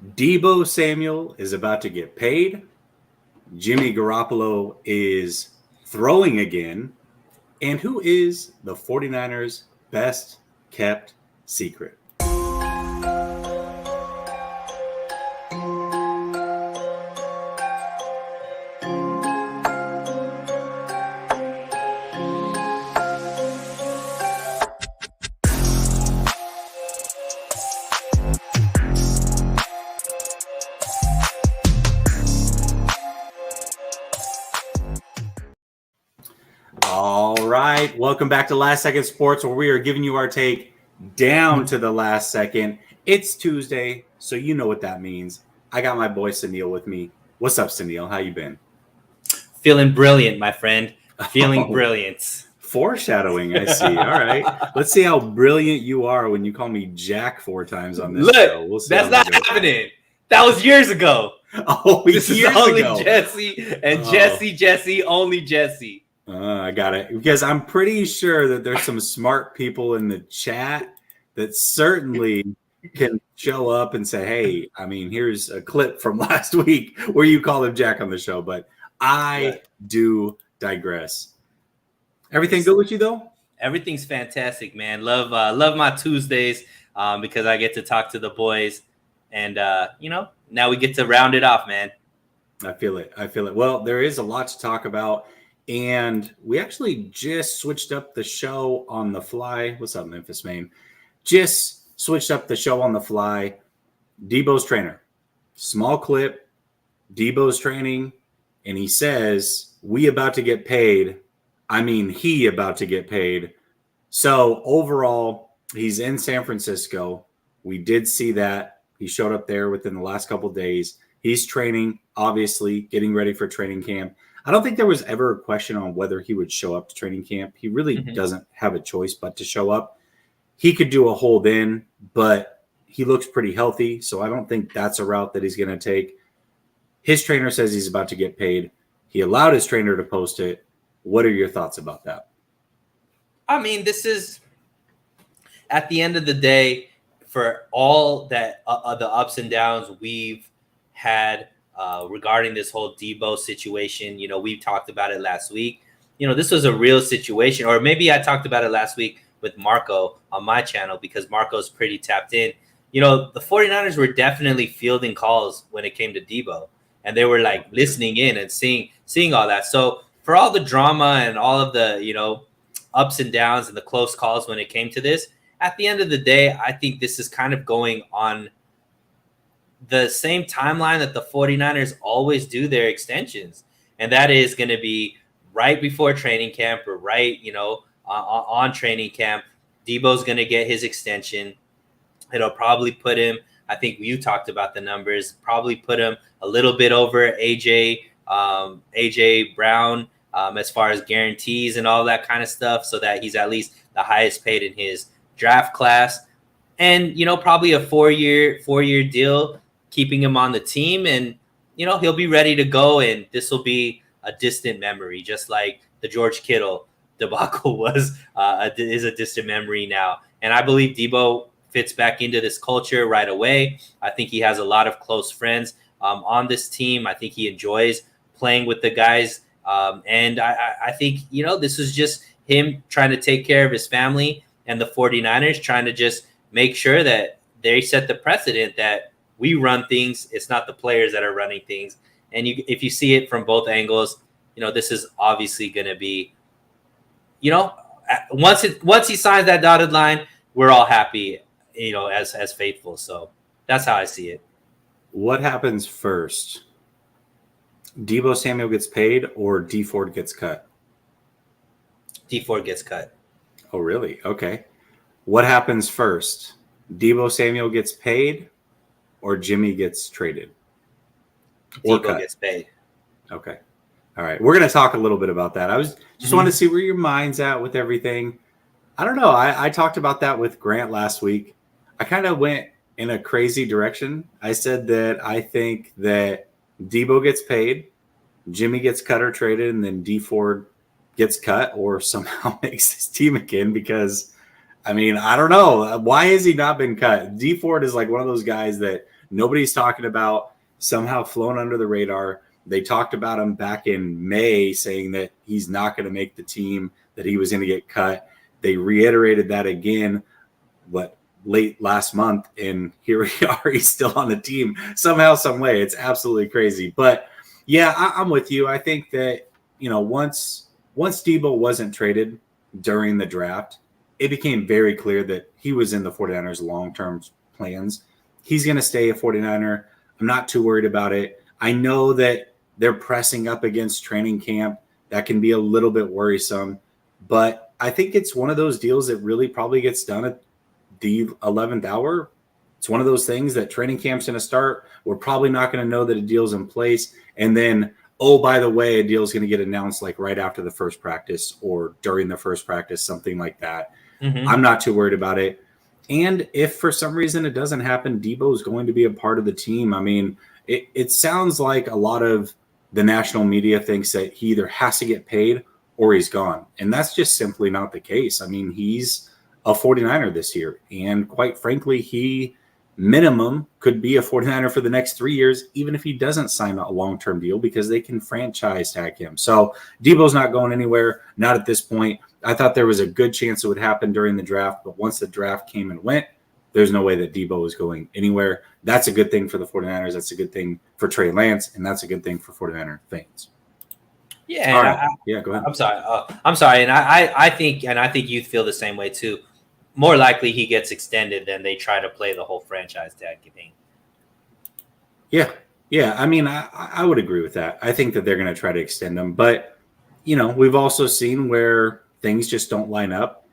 Deebo Samuel is about to get paid. Jimmy Garoppolo is throwing again. And who is the 49ers' best kept secret? All right, welcome back to Last Second Sports, where we are giving you our take down to the last second. It's Tuesday, so you know what that means. I got my boy Suneil with me. What's up, Suneil? How you been? Feeling brilliant, my friend. Feeling brilliant. Foreshadowing, I see. All right, let's see how brilliant you are when you call me Jack 4 times on this show. We'll see. That's not happening. That was years ago. Oh, this is only ago. Jesse and Jesse, only Jesse. I got it. Because I'm pretty sure that there's some smart people in the chat that certainly can show up and say, hey, I mean, here's a clip from last week where you called him Jack on the show. But I do digress. Everything good with you, though? Everything's fantastic, man. Love my Tuesdays because I get to talk to the boys. And, now we get to round it off, man. I feel it. Well, there is a lot to talk about. And we actually just switched up the show on the fly. What's up, Memphis, Maine? Just switched up the show on the fly. Deebo's trainer. Small clip. Deebo's training. And he says, we about to get paid. I mean, he about to get paid. So overall, he's in San Francisco. We did see that. He showed up there within the last couple of days. He's training, obviously, getting ready for training camp. I don't think there was ever a question on whether he would show up to training camp. He really doesn't have a choice but to show up. He could do a hold in, but he looks pretty healthy, so I don't think that's a route that he's going to take. His trainer says he's about to get paid. He allowed his trainer to post it. What are your thoughts about that? I mean, this is, at the end of the day, for all that the ups and downs we've had regarding this whole Deebo situation, we talked about it last week. This was a real situation, or maybe I talked about it last week with Marco on my channel because Marco's pretty tapped in. The 49ers were definitely fielding calls when it came to Deebo, and they were like listening in and seeing all that. So for all the drama and all of the, ups and downs and the close calls when it came to this, at the end of the day, I think this is kind of going on the same timeline that the 49ers always do their extensions. And that is going to be right before training camp or right, on training camp. Deebo's going to get his extension. It'll probably put him, I think you talked about the numbers, probably put him a little bit over AJ Brown as far as guarantees and all that kind of stuff, so that he's at least the highest paid in his draft class. And, probably a four-year deal, keeping him on the team, and he'll be ready to go, and this will be a distant memory, just like the George Kittle debacle is a distant memory now. And I believe Deebo fits back into this culture right away. I think he has a lot of close friends on this team. I think he enjoys playing with the guys, and I think this is just him trying to take care of his family, and the 49ers trying to just make sure that they set the precedent that we run things. It's not the players that are running things. And if you see it from both angles, this is obviously going to be, once he signs that dotted line, we're all happy, as faithful. So that's how I see it. What happens first? Deebo Samuel gets paid or D Ford gets cut? D Ford gets cut. Oh, really? Okay. What happens first? Deebo Samuel gets paid or Jimmy gets traded? Deebo gets paid. Okay. All right. We're going to talk a little bit about that. I was just wanted to see where your mind's at with everything. I don't know. I talked about that with Grant last week. I kind of went in a crazy direction. I said that I think that Deebo gets paid, Jimmy gets cut or traded, and then D Ford gets cut or somehow makes his team again because I mean, I don't know. Why has he not been cut? D Ford is like one of those guys that nobody's talking about, somehow flown under the radar. They talked about him back in May, saying that he's not going to make the team, that he was going to get cut. They reiterated that again, late last month, and here we are. He's still on the team somehow, some way. It's absolutely crazy. But yeah, I'm with you. I think that, once Deebo wasn't traded during the draft, it became very clear that he was in the 49ers long-term plans. He's going to stay a 49er. I'm not too worried about it. I know that they're pressing up against training camp. That can be a little bit worrisome, but I think it's one of those deals that really probably gets done at the 11th hour. It's one of those things that training camp's going to start. We're probably not going to know that a deal's in place. And then, oh, by the way, a deal's going to get announced like right after the first practice or during the first practice, something like that. Mm-hmm. I'm not too worried about it. And if for some reason it doesn't happen, Deebo is going to be a part of the team. I mean, it sounds like a lot of the national media thinks that he either has to get paid or he's gone. And that's just simply not the case. I mean, he's a 49er this year. And quite frankly, he minimum could be a 49er for the next 3 years, even if he doesn't sign a long-term deal, because they can franchise tag him. So Deebo's not going anywhere, not at this point. I thought there was a good chance it would happen during the draft, but once the draft came and went, there's no way that Deebo is going anywhere. That's a good thing for the 49ers. That's a good thing for Trey Lance, and that's a good thing for 49er fans. Yeah, all right. Go ahead. I'm sorry, and I think you feel the same way too. More likely he gets extended than they try to play the whole franchise tag thing. Yeah. I mean, I would agree with that. I think that they're going to try to extend him, but we've also seen where things just don't line up.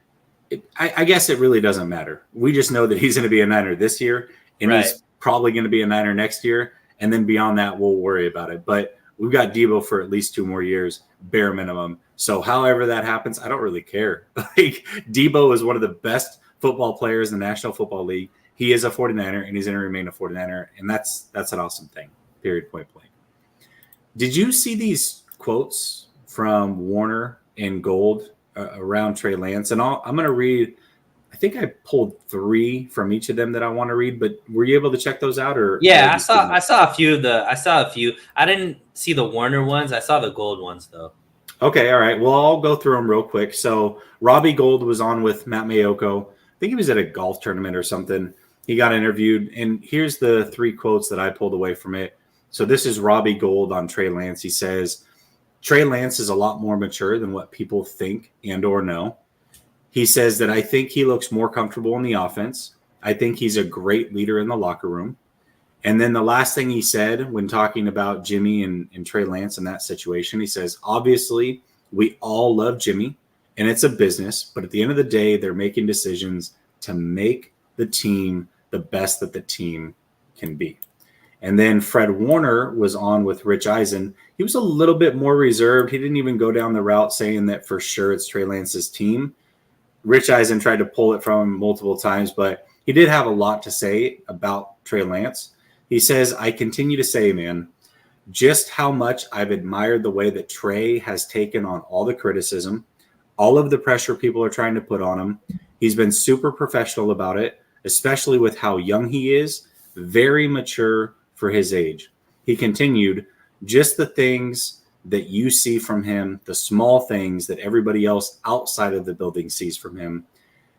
I guess it really doesn't matter. We just know that he's going to be a Niner this year, and he's probably going to be a Niner next year, and then beyond that, we'll worry about it. But we've got Deebo for at least 2 more years, bare minimum. So however that happens, I don't really care. Like, Deebo is one of the best football players in the National Football League. He is a 49er, and he's going to remain a 49er, and that's an awesome thing, period, point blank. Did you see these quotes from Warner and Gold around Trey Lance? And I'm going to read, I think I pulled 3 from each of them that I want to read, but were you able to check those out? Or yeah, I saw a few. I didn't see the Warner ones. I saw the Gold ones though. Okay, all right. Well, I'll go through them real quick. So Robbie Gold was on with Matt Mayoko. I think he was at a golf tournament or something. He got interviewed, and here's the 3 quotes that I pulled away from it. So this is Robbie Gold on Trey Lance. He says, Trey Lance is a lot more mature than what people think and or know. He says that I think he looks more comfortable in the offense. I think he's a great leader in the locker room. And then the last thing he said when talking about Jimmy and Trey Lance in that situation, he says, obviously, we all love Jimmy, and it's a business. But at the end of the day, they're making decisions to make the team the best that the team can be. And then Fred Warner was on with Rich Eisen. He was a little bit more reserved. He didn't even go down the route saying that for sure it's Trey Lance's team. Rich Eisen tried to pull it from him multiple times, but he did have a lot to say about Trey Lance. He says, I continue to say, man, just how much I've admired the way that Trey has taken on all the criticism, all of the pressure people are trying to put on him. He's been super professional about it, especially with how young he is, very mature for his age. He continued, just the things that you see from him, the small things that everybody else outside of the building sees from him,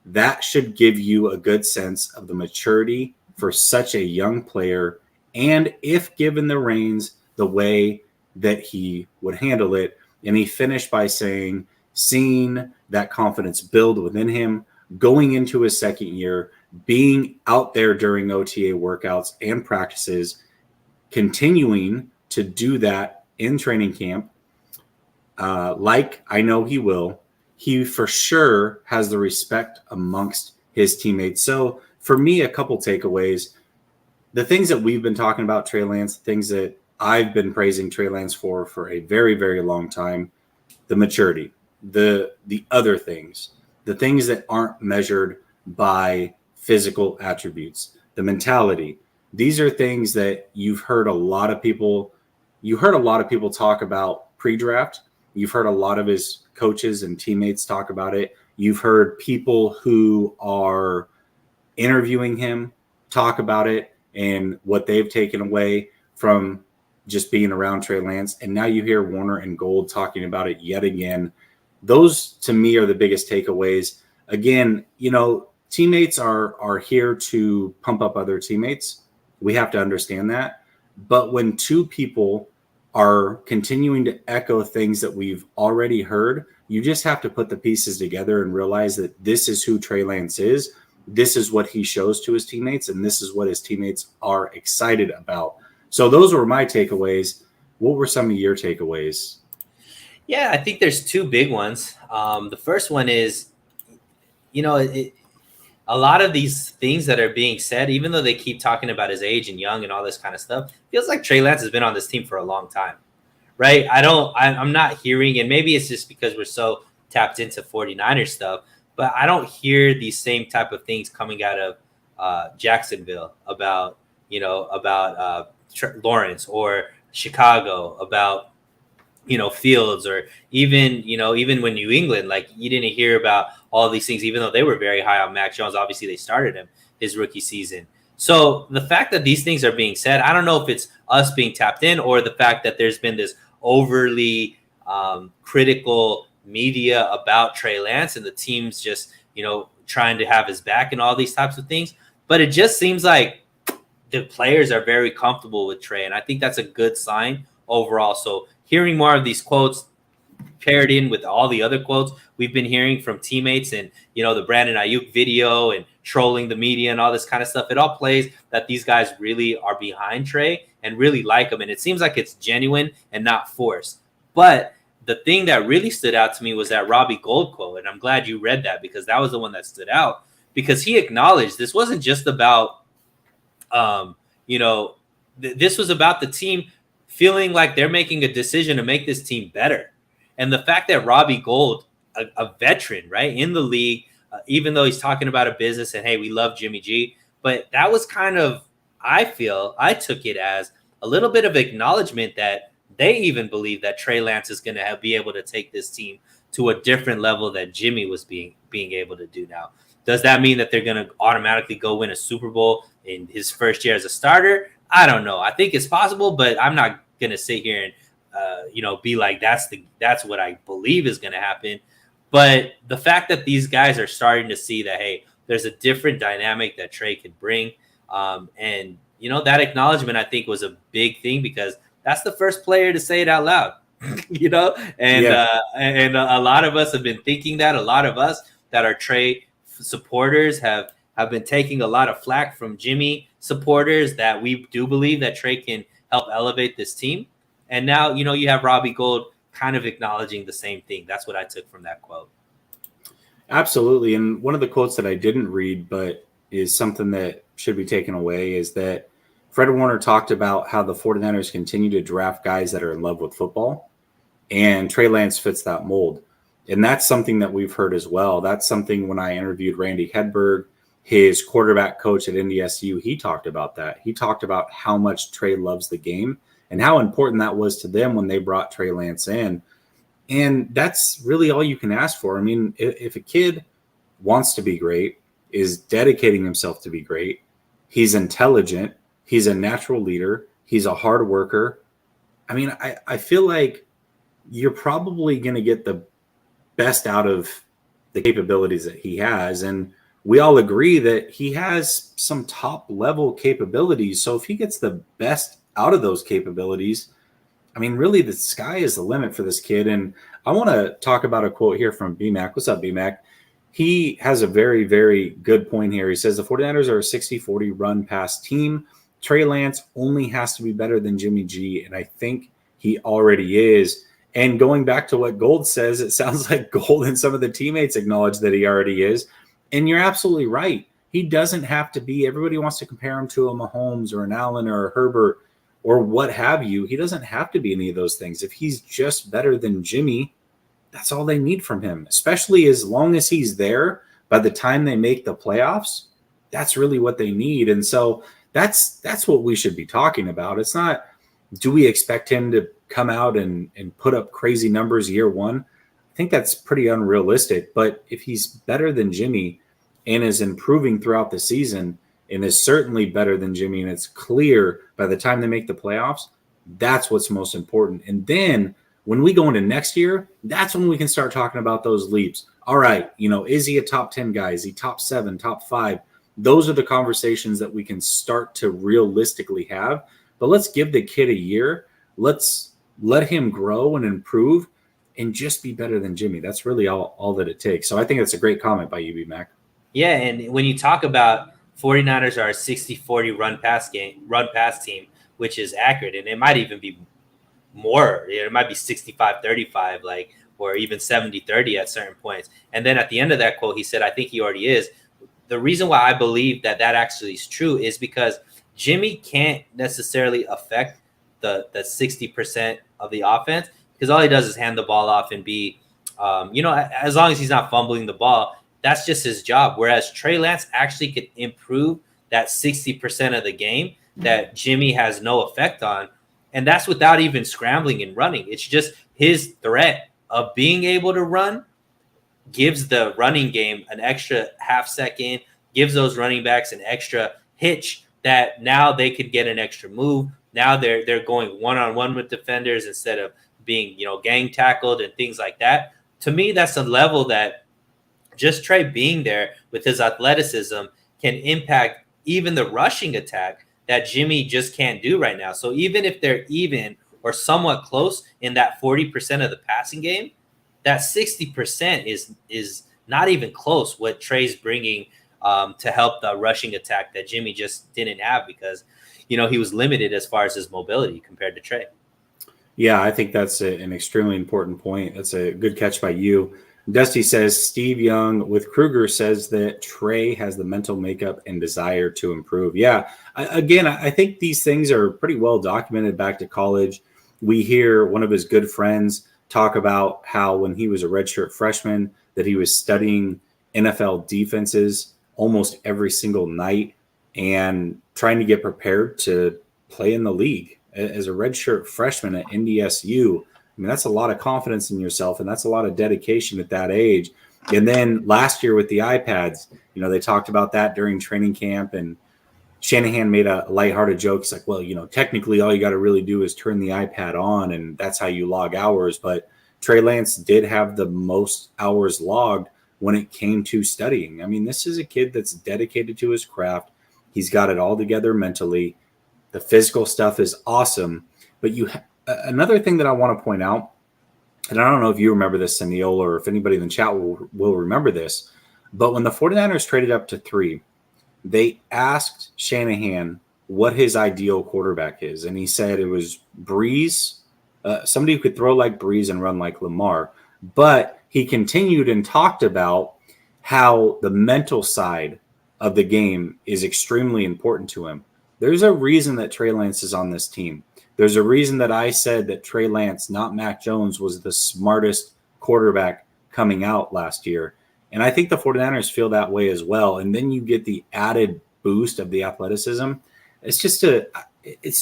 that should give you a good sense of the maturity for such a young player, and if given the reins, the way that he would handle it. And he finished by saying, seeing that confidence build within him, going into his second year, being out there during OTA workouts and practices, continuing to do that in training camp, like I know he will, he for sure has the respect amongst his teammates. So for me, a couple takeaways. The things that we've been talking about Trey Lance, things that I've been praising Trey Lance for a very, very long time, the maturity, the other things, the things that aren't measured by physical attributes, the mentality. These are things that you've heard a lot of people talk about pre-draft. You've heard a lot of his coaches and teammates talk about it. You've heard people who are interviewing him talk about it and what they've taken away from just being around Trey Lance. And now you hear Warner and Gold talking about it yet again. Those, to me, are the biggest takeaways. Again, teammates are here to pump up other teammates. We have to understand that. But when two people are continuing to echo things that we've already heard, you just have to put the pieces together and realize that this is who Trey Lance is. This is what he shows to his teammates, and this is what his teammates are excited about. So those were my takeaways. What were some of your takeaways? Yeah, I think there's two big ones. The first one is, a lot of these things that are being said, even though they keep talking about his age and young and all this kind of stuff, feels like Trey Lance has been on this team for a long time, right? I'm not hearing, and maybe it's just because we're so tapped into 49ers stuff, but I don't hear these same type of things coming out of Jacksonville about Lawrence or Chicago about Fields, or even when New England, like, you didn't hear about all these things, even though they were very high on Mac Jones. Obviously, they started him his rookie season. So the fact that these things are being said, I don't know if it's us being tapped in or the fact that there's been this overly critical media about Trey Lance and the team's just, trying to have his back and all these types of things. But it just seems like the players are very comfortable with Trey, and I think that's a good sign overall. So hearing more of these quotes paired in with all the other quotes we've been hearing from teammates and, the Brandon Ayuk video and trolling the media and all this kind of stuff, it all plays that these guys really are behind Trey and really like him. And it seems like it's genuine and not forced. But the thing that really stood out to me was that Robbie Gold quote. And I'm glad you read that, because that was the one that stood out, because he acknowledged this wasn't just about, this was about the team feeling like they're making a decision to make this team better. And the fact that Robbie Gold, a veteran, right, in the league, even though he's talking about a business and, hey, we love Jimmy G, but that was kind of, I took it as a little bit of acknowledgement that they even believe that Trey Lance is going to be able to take this team to a different level that Jimmy was being able to do now. Does that mean that they're going to automatically go win a Super Bowl in his first year as a starter? I don't know. I think it's possible, but I'm not going to sit here and be like that's what I believe is going to happen. But the fact that these guys are starting to see that, hey, there's a different dynamic that Trey could bring, and that acknowledgement, I think, was a big thing, because that's the first player to say it out loud. And a lot of us have been thinking that. A lot of us that are Trey supporters have been taking a lot of flack from Jimmy supporters that we do believe that Trey can help elevate this team. And now, you have Robbie Gold kind of acknowledging the same thing. That's what I took from that quote. Absolutely. And one of the quotes that I didn't read, but is something that should be taken away, is that Fred Warner talked about how the 49ers continue to draft guys that are in love with football, and Trey Lance fits that mold. And that's something that we've heard as well. That's something when I interviewed Randy Hedberg, his quarterback coach at NDSU, he talked about that. He talked about how much Trey loves the game and how important that was to them when they brought Trey Lance in. And that's really all you can ask for. I mean, if a kid wants to be great, is dedicating himself to be great, he's intelligent, he's a natural leader, he's a hard worker. I mean, I feel like you're probably going to get the best out of the capabilities that he has. And we all agree that he has some top level capabilities. So if he gets the best out of those capabilities, I mean, really the sky is the limit for this kid. And I want to talk about a quote here from BMAC. What's up, BMAC? He has a very, very good point here. He says the 49ers are a 60-40 run pass team. Trey Lance only has to be better than Jimmy G, and I think he already is. And going back to what Gold says, it sounds like Gold and some of the teammates acknowledge that he already is. And you're absolutely right. He doesn't have to be – everybody wants to compare him to a Mahomes or an Allen or a Herbert or what have you. He doesn't have to be any of those things. If he's just better than Jimmy, that's all they need from him, especially as long as he's there by the time they make the playoffs. That's really what they need. And so that's what we should be talking about. It's not Do we expect him to come out and put up crazy numbers year one? I think that's pretty unrealistic. But if he's better than Jimmy and is improving throughout the season and is certainly better than Jimmy, and it's clear by the time they make the playoffs, that's what's most important. And then when we go into next year, that's when we can start talking about those leaps. All right, is he a top 10 guy? Is he top 7, top 5? Those are the conversations that we can start to realistically have. But let's give the kid a year. Let's let him grow and improve and just be better than Jimmy. That's really all that it takes. So I think that's a great comment by you, Mac. Yeah, and when you talk about 49ers are a 60-40 run pass team, which is accurate, and it might even be more. It might be 65-35, or even 70-30 at certain points. And then at the end of that quote, he said, I think he already is. The reason why I believe that actually is true is because Jimmy can't necessarily affect the 60% of the offense, because all he does is hand the ball off and be, as long as he's not fumbling the ball, that's just his job. Whereas Trey Lance actually could improve that 60% of the game that Jimmy has no effect on. And that's without even scrambling and running. It's just his threat of being able to run gives the running game an extra half second, gives those running backs an extra hitch that now they could get an extra move. Now they're going one-on-one with defenders instead of being, gang tackled and things like that. To me, that's a level that just Trey being there with his athleticism can impact even the rushing attack that Jimmy just can't do right now. So even if they're even or somewhat close in that 40% of the passing game, that 60% is not even close what Trey's bringing to help the rushing attack that Jimmy just didn't have because, he was limited as far as his mobility compared to Trey. Yeah, I think that's an extremely important point. That's a good catch by you. Dusty says Steve Young with Kruger says that Trey has the mental makeup and desire to improve. Yeah, I think these things are pretty well documented back to college. We hear one of his good friends talk about how when he was a redshirt freshman that he was studying NFL defenses almost every single night and trying to get prepared to play in the league as a redshirt freshman at NDSU. I mean, that's a lot of confidence in yourself, and that's a lot of dedication at that age. And then last year with the iPads, they talked about that during training camp, and Shanahan made a lighthearted joke. He's like, well, technically all you got to really do is turn the iPad on, and that's how you log hours. But Trey Lance did have the most hours logged when it came to studying. I mean, this is a kid that's dedicated to his craft. He's got it all together mentally. The physical stuff is awesome. But another thing that I want to point out, and I don't know if you remember this, Suneil, or if anybody in the chat will remember this, but when the 49ers traded up to 3, they asked Shanahan what his ideal quarterback is. And he said it was Breeze, somebody who could throw like Breeze and run like Lamar. But he continued and talked about how the mental side of the game is extremely important to him. There's a reason that Trey Lance is on this team. There's a reason that I said that Trey Lance, not Mac Jones, was the smartest quarterback coming out last year. And I think the 49ers feel that way as well. And then you get the added boost of the athleticism. It's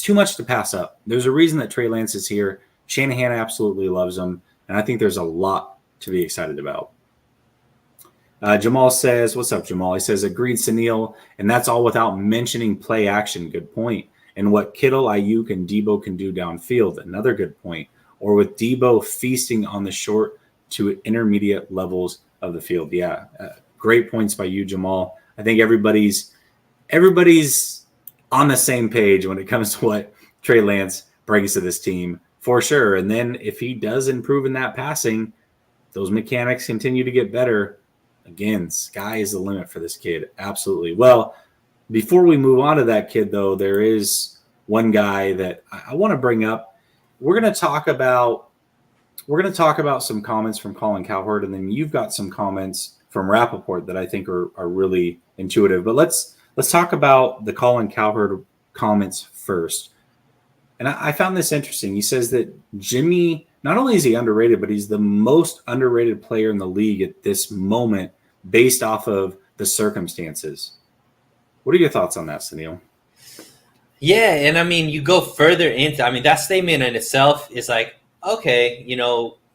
too much to pass up. There's a reason that Trey Lance is here. Shanahan absolutely loves him. And I think there's a lot to be excited about. Jamal says, what's up, Jamal? He says, agreed, Suneil. And that's all without mentioning play action. Good point. And what Kittle, Ayuk, and Deebo can do downfield. Another good point. Or with Deebo feasting on the short to intermediate levels of the field. Yeah, great points by you, Jamal. I think everybody's on the same page when it comes to what Trey Lance brings to this team for sure. And then if he does improve in that passing, those mechanics continue to get better. Again, sky is the limit for this kid. Absolutely. Well, before we move on to that kid, though, there is one guy that I want to bring up. We're going to talk about some comments from Colin Cowherd, and then you've got some comments from Rappaport that I think are really intuitive. But let's talk about the Colin Cowherd comments first. And I found this interesting. He says that Jimmy, not only is he underrated, but he's the most underrated player in the league at this moment based off of the circumstances. What are your thoughts on that, Suneil? Yeah, and I mean, you go further into. I mean, that statement in itself is like, okay,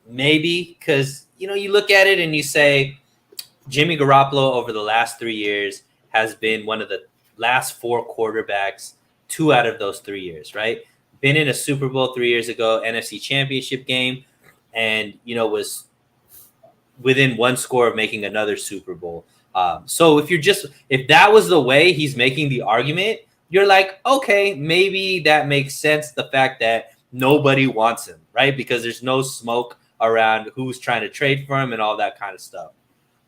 maybe because you look at it and you say Jimmy Garoppolo over the last 3 years has been one of the last four quarterbacks, 2 out of those 3 years, right? Been in a Super Bowl 3 years ago, NFC Championship game, and was within one score of making another Super Bowl. So if that was the way he's making the argument, you're like, okay, maybe that makes sense. The fact that nobody wants him, right? Because there's no smoke around who's trying to trade for him and all that kind of stuff.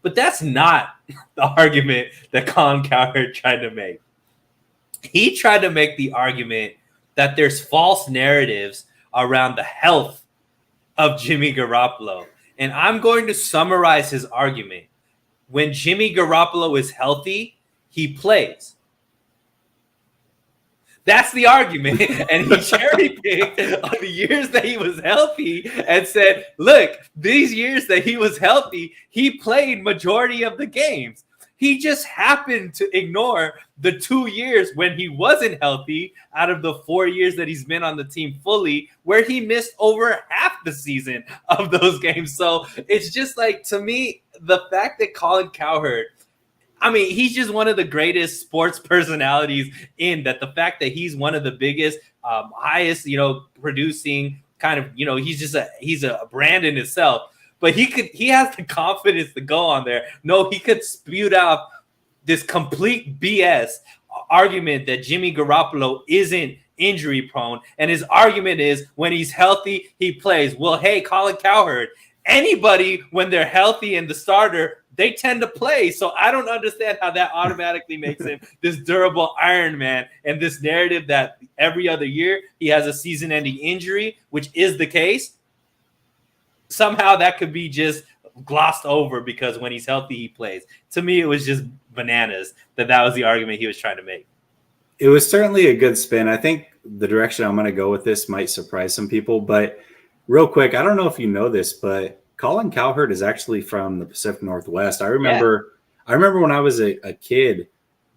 But that's not the argument that Colin Cowherd tried to make. He tried to make the argument that there's false narratives around the health of Jimmy Garoppolo. And I'm going to summarize his argument. When Jimmy Garoppolo is healthy, he plays. That's the argument. And he cherry picked on the years that he was healthy and said, look, these years that he was healthy, he played majority of the games. He just happened to ignore the 2 years when he wasn't healthy out of the 4 years that he's been on the team fully, where he missed over half the season of those games. So it's just like, to me, the fact that Colin Cowherd, I mean, he's just one of the greatest sports personalities in that. The fact that he's one of the biggest, highest, producing kind of, he's a brand in itself. But he has the confidence to go on there. No, he could spew out this complete BS argument that Jimmy Garoppolo isn't injury prone. And his argument is when he's healthy, he plays. Well, hey, Colin Cowherd, anybody, when they're healthy and the starter, they tend to play. So I don't understand how that automatically makes him this durable Iron Man, and this narrative that every other year he has a season-ending injury, which is the case. Somehow that could be just glossed over because when he's healthy, he plays. To me, it was just bananas that was the argument he was trying to make. It was certainly a good spin. I think the direction I'm going to go with this might surprise some people, but real quick, I don't know if you know this, but Colin Cowherd is actually from the Pacific Northwest. I remember when I was a kid,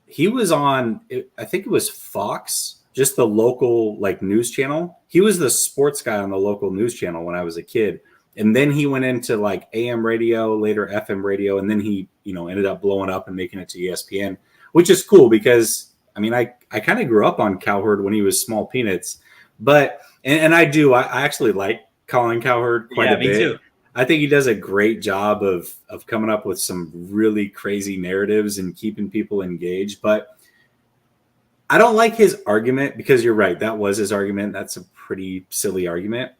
he was on, I think it was Fox, just the local news channel. He was the sports guy on the local news channel when I was a kid. And then he went into AM radio, later FM radio, and then he, ended up blowing up and making it to ESPN, which is cool because, I mean, I kind of grew up on Cowherd when he was small peanuts. But, and I actually like Colin Cowherd quite a bit. Me too. I think he does a great job of coming up with some really crazy narratives and keeping people engaged. But I don't like his argument because you're right. That was his argument. That's a pretty silly argument.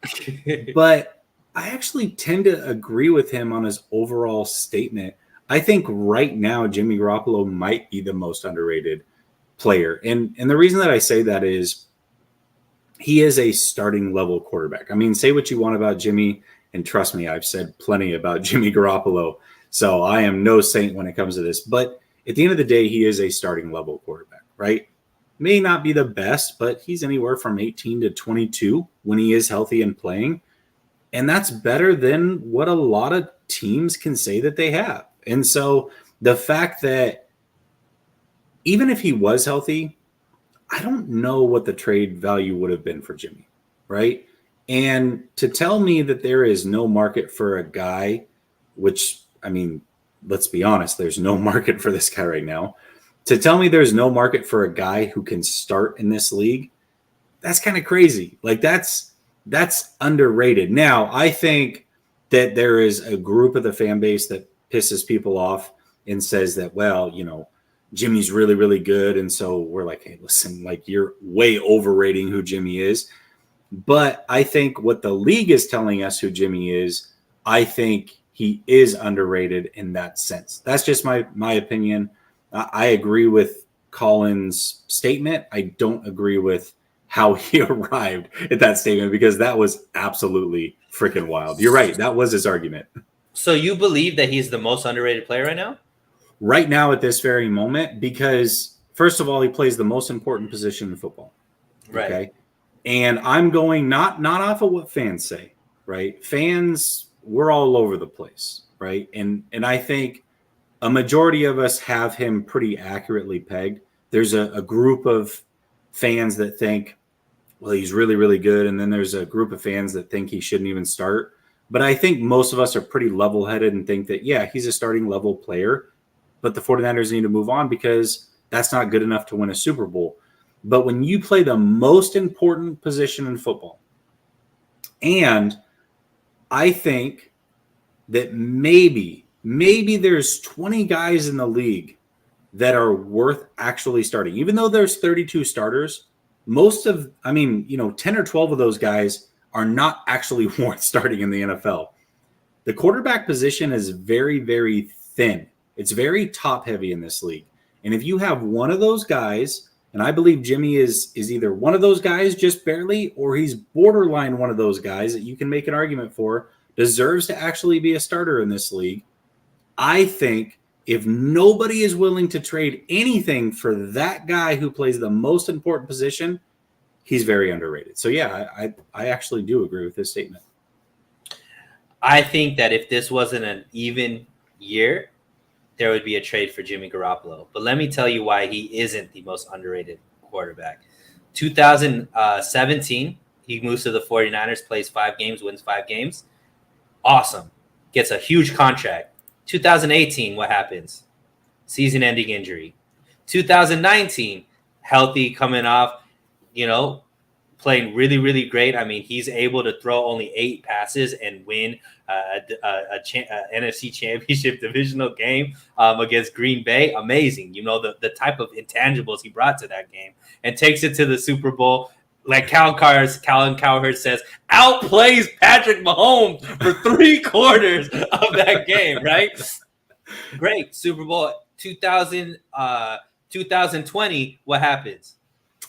But I actually tend to agree with him on his overall statement. I think right now, Jimmy Garoppolo might be the most underrated player. And the reason that I say that is he is a starting level quarterback. I mean, say what you want about Jimmy, and trust me, I've said plenty about Jimmy Garoppolo. So I am no saint when it comes to this. But at the end of the day, he is a starting level quarterback, right? May not be the best, but he's anywhere from 18 to 22 when he is healthy and playing. And that's better than what a lot of teams can say that they have. And so the fact that even if he was healthy, I don't know what the trade value would have been for Jimmy, right? And to tell me that there is no market for a guy, which, I mean, let's be honest, there's no market for this guy right now. To tell me there's no market for a guy who can start in this league, that's kind of crazy. That's underrated. Now, I think that there is a group of the fan base that pisses people off and says that, well, Jimmy's really, really good. And so we're like, hey, listen, you're way overrating who Jimmy is. But I think what the league is telling us who Jimmy is, I think he is underrated in that sense. That's just my opinion. I agree with Colin's statement. I don't agree with how he arrived at that statement because that was absolutely freaking wild. You're right. That was his argument. So you believe that he's the most underrated player right now? Right now at this very moment, because first of all, he plays the most important position in football. Right. Okay. And I'm going not off of what fans say, right? Fans, we're all over the place, right? And I think a majority of us have him pretty accurately pegged. There's a group of fans that think, well, he's really, really good. And then there's a group of fans that think he shouldn't even start. But I think most of us are pretty level-headed and think that, yeah, he's a starting level player, but the 49ers need to move on because that's not good enough to win a Super Bowl. But when you play the most important position in football, and I think that maybe there's 20 guys in the league that are worth actually starting. Even though there's 32 starters, 10 or 12 of those guys are not actually worth starting in the NFL. The quarterback position is very, very thin. It's very top heavy in this league. And if you have one of those guys, and I believe Jimmy is either one of those guys just barely, or he's borderline one of those guys that you can make an argument for, deserves to actually be a starter in this league. I think if nobody is willing to trade anything for that guy who plays the most important position, he's very underrated. So, yeah, I actually do agree with this statement. I think that if this wasn't an even year, there would be a trade for Jimmy Garoppolo. But let me tell you why he isn't the most underrated quarterback. 2017, he moves to the 49ers, plays 5 games, wins 5 games. Awesome. Gets a huge contract. 2018, what happens? Season-ending injury. 2019, healthy, coming off, playing really, really great. I mean, he's able to throw only 8 passes and win a NFC Championship divisional game against Green Bay. Amazing. The type of intangibles he brought to that game, and takes it to the Super Bowl. Like Colin Cowherd says, outplays Patrick Mahomes for 3 quarters of that game, right? Great. Super Bowl 2020, what happens?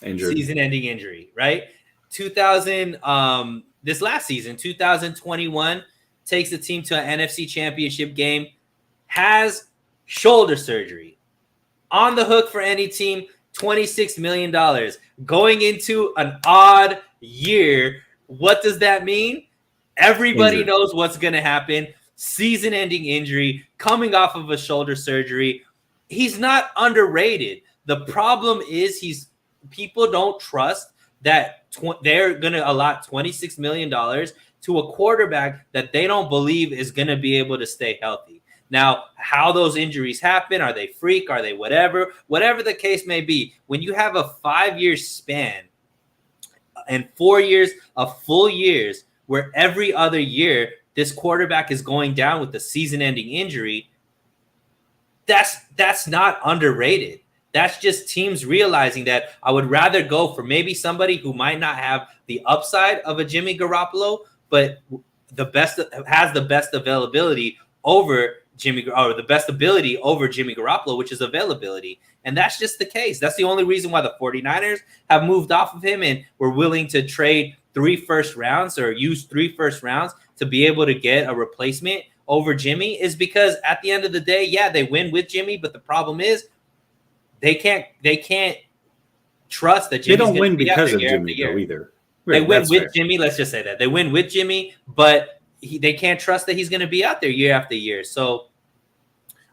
Injured. Season-ending injury, right? This last season, 2021, takes the team to an NFC Championship game, has shoulder surgery. On the hook for any team, $26 million. Going into an odd year, what does that mean? Everybody knows what's going to happen. Season-ending injury, coming off of a shoulder surgery. He's not underrated. The problem is people don't trust that they're going to allot $26 million to a quarterback that they don't believe is going to be able to stay healthy. Now, how those injuries happen, are they freak, are they whatever the case may be, when you have a 5-year span and 4 years of full years where every other year this quarterback is going down with a season-ending injury, that's not underrated. That's just teams realizing that I would rather go for maybe somebody who might not have the upside of a Jimmy Garoppolo, but has the best availability over the best ability over Jimmy Garoppolo, which is availability. And that's just the case. That's the only reason why the 49ers have moved off of him and were willing to trade 3 first rounds or use 3 first rounds to be able to get a replacement over Jimmy, is because at the end of the day, yeah, they win with Jimmy, but the problem is they can't trust that Jimmy's they don't win because of year Jimmy though either. Right, they win with Jimmy. Let's just say that they win with Jimmy, but they can't trust that he's going to be out there year after year. So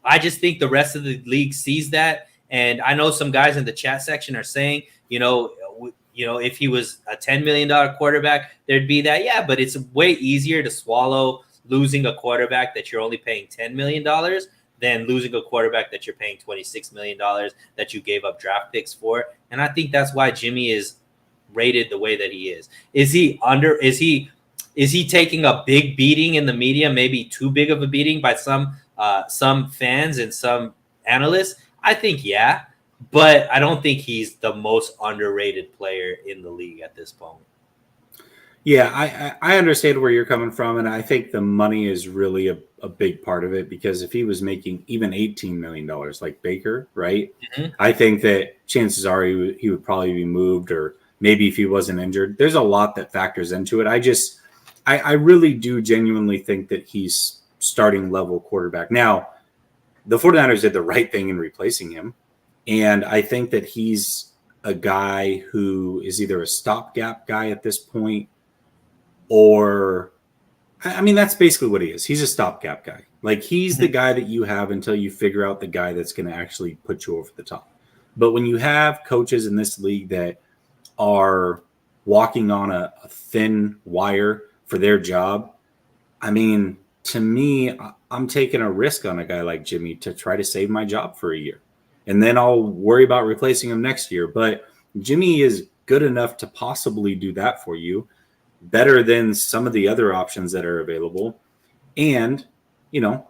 I just think the rest of the league sees that. And I know some guys in the chat section are saying, if he was a $10 million quarterback, there'd be that. Yeah, but it's way easier to swallow losing a quarterback that you're only paying $10 million than losing a quarterback that you're paying $26 million that you gave up draft picks for. And I think that's why Jimmy is rated the way that he is. Is he taking a big beating in the media, maybe too big of a beating by some fans and some analysts? I think, yeah, but I don't think he's the most underrated player in the league at this point. Yeah, I understand where you're coming from, and I think the money is really a big part of it, because if he was making even $18 million like Baker, right, I think that chances are he would probably be moved, or maybe if he wasn't injured. There's a lot that factors into it. I really do genuinely think that he's starting level quarterback. Now, the 49ers did the right thing in replacing him, and I think that he's a guy who is either a stopgap guy at this point, or, I mean, that's basically what he is. He's a stopgap guy. Like, he's the guy that you have until you figure out the guy that's going to actually put you over the top. But when you have coaches in this league that are walking on a thin wire for their job, I mean, to me, I'm taking a risk on a guy like Jimmy to try to save my job for a year. And then I'll worry about replacing him next year. But Jimmy is good enough to possibly do that for you, better than some of the other options that are available. And, you know,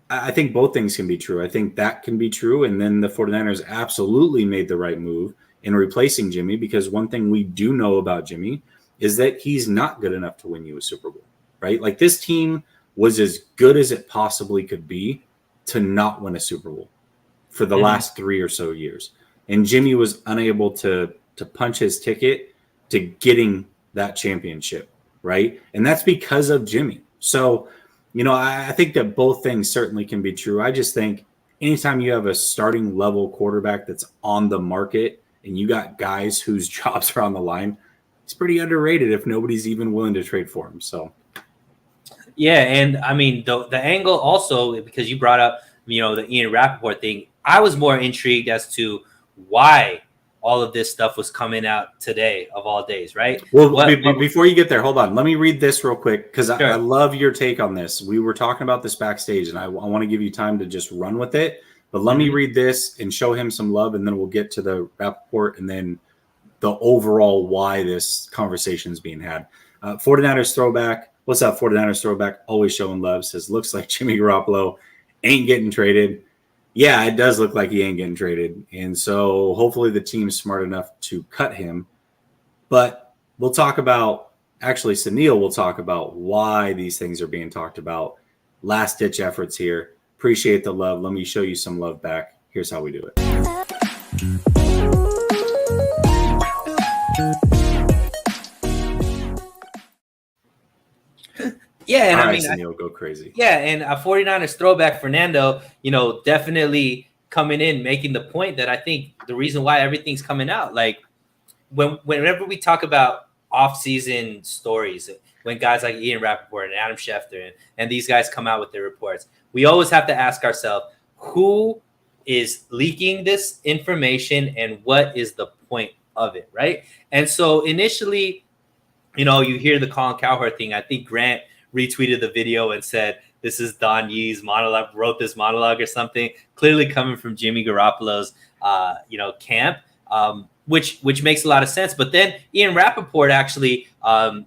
I think both things can be true. I think that can be true. And then the 49ers absolutely made the right move in replacing Jimmy, because one thing we do know about Jimmy is that he's not good enough to win you a Super Bowl, right? Like, this team was as good as it possibly could be to not win a Super Bowl for the last 3 or so years. And Jimmy was unable to punch his ticket to getting that championship, right? And that's because of Jimmy. So, you know, I think that both things certainly can be true. I just think anytime you have a starting level quarterback that's on the market and you got guys whose jobs are on the line, it's pretty underrated if nobody's even willing to trade for him. So, yeah, and I mean the angle also, because you brought up, you know, the Ian Rappaport thing, I was more intrigued as to why all of this stuff was coming out today of all days, right? Well, before you get there, hold on. Let me read this real quick, because I love your take on this. We were talking about this backstage, and I want to give you time to just run with it. But let me read this and show him some love, and then we'll get to the Rappaport and then the overall why this conversation is being had. 49ers throwback. What's up, 49ers throwback? Always showing love. Says, looks like Jimmy Garoppolo ain't getting traded. Yeah, it does look like he ain't getting traded. And so hopefully the team's smart enough to cut him. But we'll talk about, actually, Suneil will talk about why these things are being talked about. Last-ditch efforts here. Appreciate the love. Let me show you some love back. Here's how we do it. Yeah, and all I right, mean, Suneil, go crazy. Yeah, and a 49ers throwback, Fernando, you know, definitely coming in, making the point that I think the reason why everything's coming out, like whenever we talk about off-season stories, when guys like Ian Rappaport and Adam Schefter and these guys come out with their reports, we always have to ask ourselves, who is leaking this information and what is the point of it, right? And so initially, you know, you hear the Colin Cowherd thing. I think Grant retweeted the video and said, this is Don Yee's monologue, wrote this monologue or something, clearly coming from Jimmy Garoppolo's, camp, which makes a lot of sense. But then Ian Rappaport actually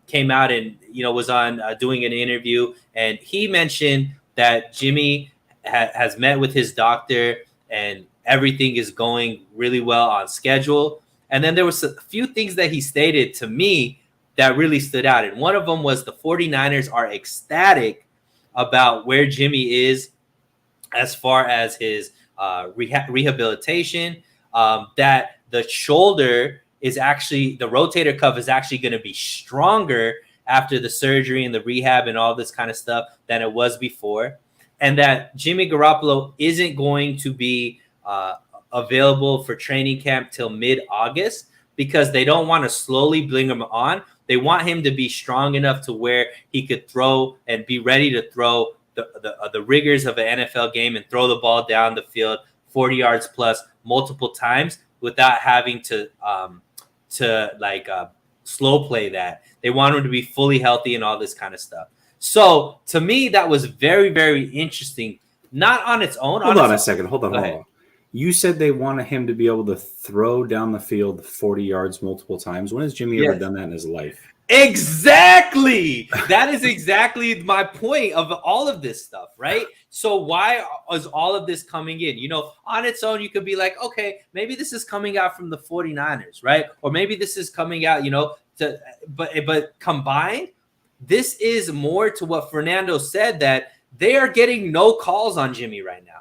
came out and, you know, was on doing an interview, and he mentioned that Jimmy has met with his doctor and everything is going really well on schedule. And then there was a few things that he stated to me that really stood out. And one of them was the 49ers are ecstatic about where Jimmy is as far as his rehabilitation, that the shoulder is actually, the rotator cuff is actually going to be stronger after the surgery and the rehab and all this kind of stuff than it was before. And that Jimmy Garoppolo isn't going to be available for training camp till mid-August, because they don't want to slowly bring him on. They want him to be strong enough to where he could throw and be ready to throw the rigors of an NFL game and throw the ball down the field 40 yards plus multiple times without having to slow play that. They want him to be fully healthy and all this kind of stuff. So to me, that was very, very interesting. Not on its own. Hold on a second. Hold on. You said they wanted him to be able to throw down the field 40 yards multiple times. When has Jimmy ever done that in his life? Exactly. That is exactly my point of all of this stuff, right? So why is all of this coming in? You know, on its own, you could be like, okay, maybe this is coming out from the 49ers, right? Or maybe this is coming out, you know, but combined, this is more to what Fernando said, that they are getting no calls on Jimmy right now.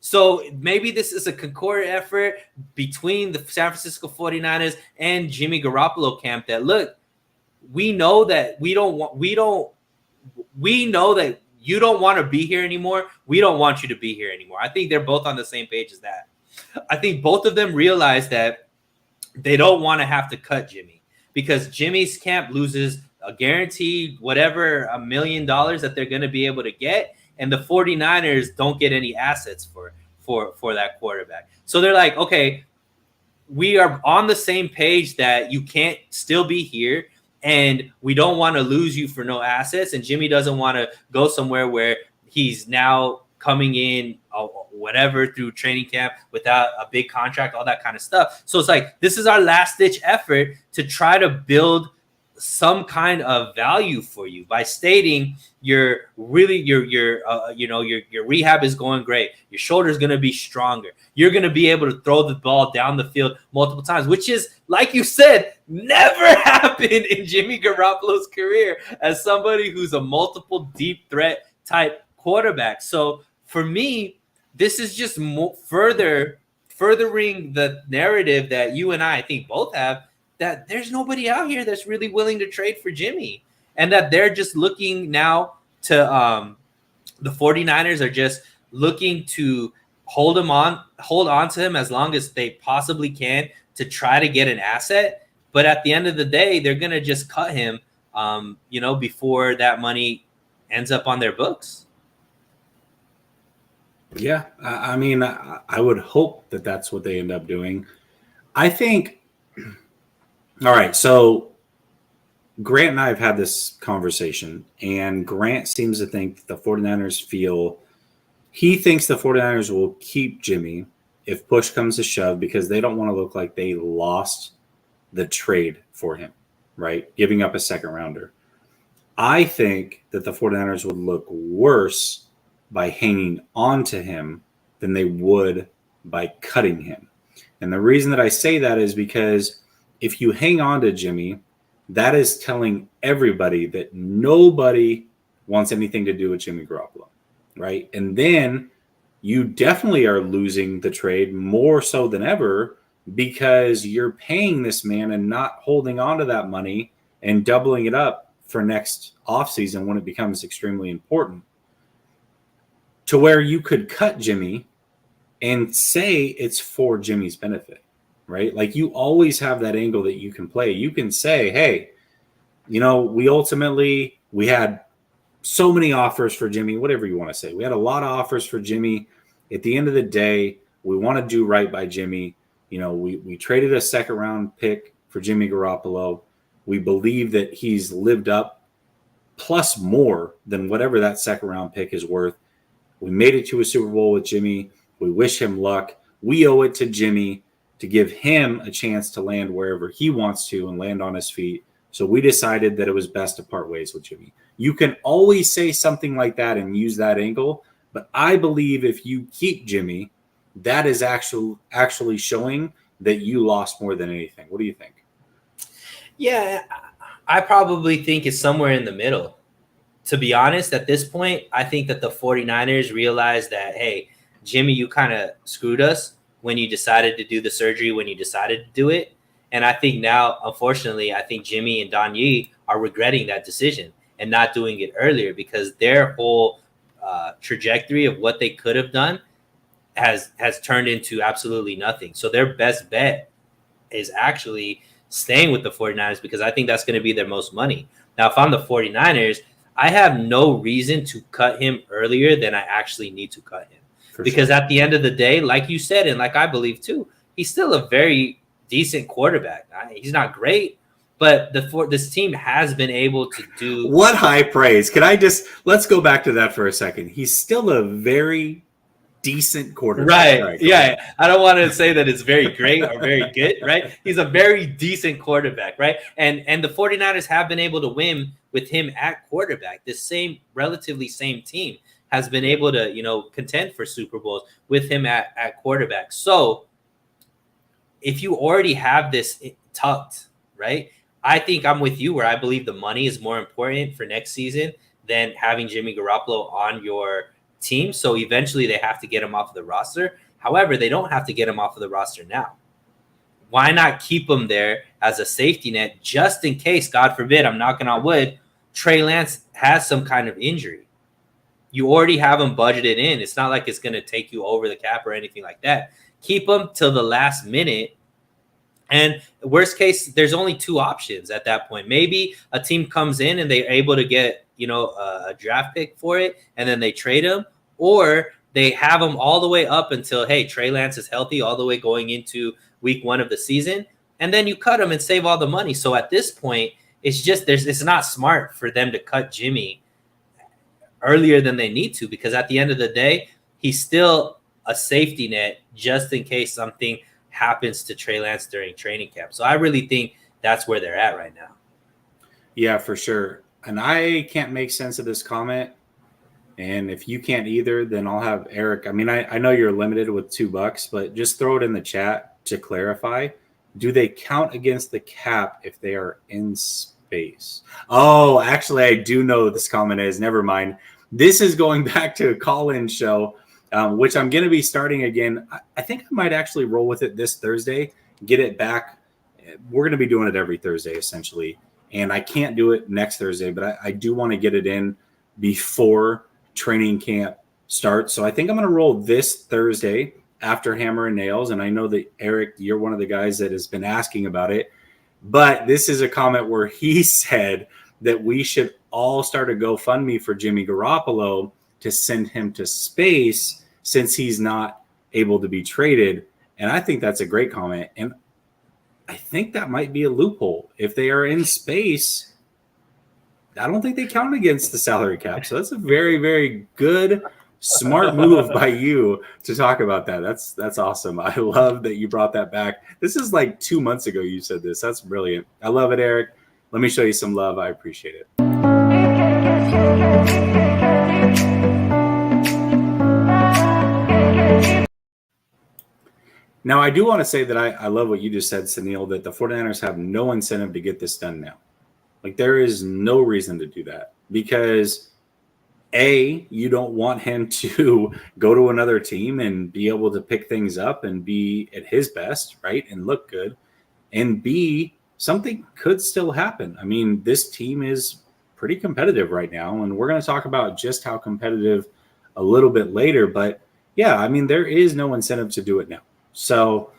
So maybe this is a concordant effort between the San Francisco 49ers and Jimmy Garoppolo camp that, look, we know that we know that you don't want to be here anymore. We don't want you to be here anymore. I think they're both on the same page as that. I think both of them realize that they don't want to have to cut Jimmy, because Jimmy's camp loses a guaranteed whatever $1 million that they're going to be able to get. And the 49ers don't get any assets for that quarterback. So they're like, okay, we are on the same page that you can't still be here, and we don't want to lose you for no assets. And Jimmy doesn't want to go somewhere where he's now coming in whatever through training camp without a big contract, all that kind of stuff. So it's like, this is our last ditch effort to try to build some kind of value for you by stating your rehab is going great. Your shoulder is going to be stronger. You're going to be able to throw the ball down the field multiple times, which is, like you said, never happened in Jimmy Garoppolo's career as somebody who's a multiple deep threat type quarterback. So for me, this is just furthering the narrative that you and I think both have, that there's nobody out here that's really willing to trade for Jimmy, and that they're just looking now to the 49ers are just looking to hold on to him as long as they possibly can to try to get an asset. But at the end of the day, they're going to just cut him, before that money ends up on their books. Yeah. I mean, I would hope that that's what they end up doing. I think, all right, so Grant and I have had this conversation, and Grant seems to think the 49ers he thinks the 49ers will keep Jimmy if push comes to shove, because they don't want to look like they lost the trade for him, right? Giving up a second rounder. I think that the 49ers would look worse by hanging on to him than they would by cutting him. And the reason that I say that is because if you hang on to Jimmy, that is telling everybody that nobody wants anything to do with Jimmy Garoppolo, right? And then you definitely are losing the trade more so than ever, because you're paying this man and not holding on to that money and doubling it up for next offseason when it becomes extremely important, to where you could cut Jimmy and say it's for Jimmy's benefit. Right? Like, you always have that angle that you can play. You can say, hey, we had so many offers for Jimmy, whatever you want to say. We had a lot of offers for Jimmy. At the end of the day, we want to do right by Jimmy. We traded a second round pick for Jimmy Garoppolo. We believe that he's lived up plus more than whatever that second round pick is worth. We made it to a Super Bowl with Jimmy. We wish him luck. We owe it to Jimmy to give him a chance to land wherever he wants to and land on his feet. So we decided that it was best to part ways with Jimmy. You can always say something like that and use that angle, but I believe if you keep Jimmy, that is actually showing that you lost more than anything. What do you think? Yeah, I probably think it's somewhere in the middle. To be honest, at this point, I think that the 49ers realize that, hey, Jimmy, you kind of screwed us when you decided to do the surgery, when you decided to do it. And I think now, unfortunately, I think Jimmy and Don Yee are regretting that decision and not doing it earlier, because their whole trajectory of what they could have done has turned into absolutely nothing. So their best bet is actually staying with the 49ers, because I think that's going to be their most money. Now, if I'm the 49ers, I have no reason to cut him earlier than I actually need to cut him. Because at the end of the day, like you said, and like I believe too, he's still a very decent quarterback. He's not great, but this team has been able to do. What high praise. Let's go back to that for a second. He's still a very decent quarterback. Right. Yeah. I don't want to say that it's very great or very good, right? He's a very decent quarterback, right? And the 49ers have been able to win with him at quarterback. This relatively same team has been able to, contend for Super Bowls with him at quarterback. So if you already have this tucked, right, I think I'm with you where I believe the money is more important for next season than having Jimmy Garoppolo on your team. So eventually they have to get him off of the roster. However, they don't have to get him off of the roster now. Why not keep him there as a safety net just in case, God forbid, I'm knocking on wood, Trey Lance has some kind of injury? You already have them budgeted in. It's not like it's going to take you over the cap or anything like that. Keep them till the last minute. And worst case, there's only two options at that point. Maybe a team comes in and they're able to get, a draft pick for it, and then they trade him, or they have him all the way up until, hey, Trey Lance is healthy all the way going into week 1 of the season, and then you cut him and save all the money. So at this point, it's not smart for them to cut Jimmy earlier than they need to, because at the end of the day, he's still a safety net just in case something happens to Trey Lance during training camp. So I really think that's where they're at right now. Yeah, for sure. And I can't make sense of this comment. And if you can't either, then I'll have Eric. I mean, I know you're limited with $2, but just throw it in the chat to clarify. Do they count against the cap if they are in space? Oh, actually, I do know what this comment is. Never mind. This is going back to a call-in show, which I'm going to be starting again. I think I might actually roll with it this Thursday, get it back. We're going to be doing it every Thursday, essentially. And I can't do it next Thursday, but I do want to get it in before training camp starts. So I think I'm going to roll this Thursday after Hammer and Nails. And I know that, Eric, you're one of the guys that has been asking about it. But this is a comment where he said that we should all start a GoFundMe for Jimmy Garoppolo to send him to space since he's not able to be traded. And I think that's a great comment. And I think that might be a loophole. If they are in space, I don't think they count against the salary cap. So that's a very, very good, smart move by you to talk about that. That's awesome. I love that you brought that back. This is like 2 months ago you said this. That's brilliant. I love it, Eric. Let me show you some love. I appreciate it. Now, I do want to say that I love what you just said, Suneil, that the 49ers have no incentive to get this done now. Like, there is no reason to do that because, A, you don't want him to go to another team and be able to pick things up and be at his best, right, and look good. And B, something could still happen. I mean, this team is pretty competitive right now, and we're going to talk about just how competitive a little bit later. But, yeah, I mean, there is no incentive to do it now. So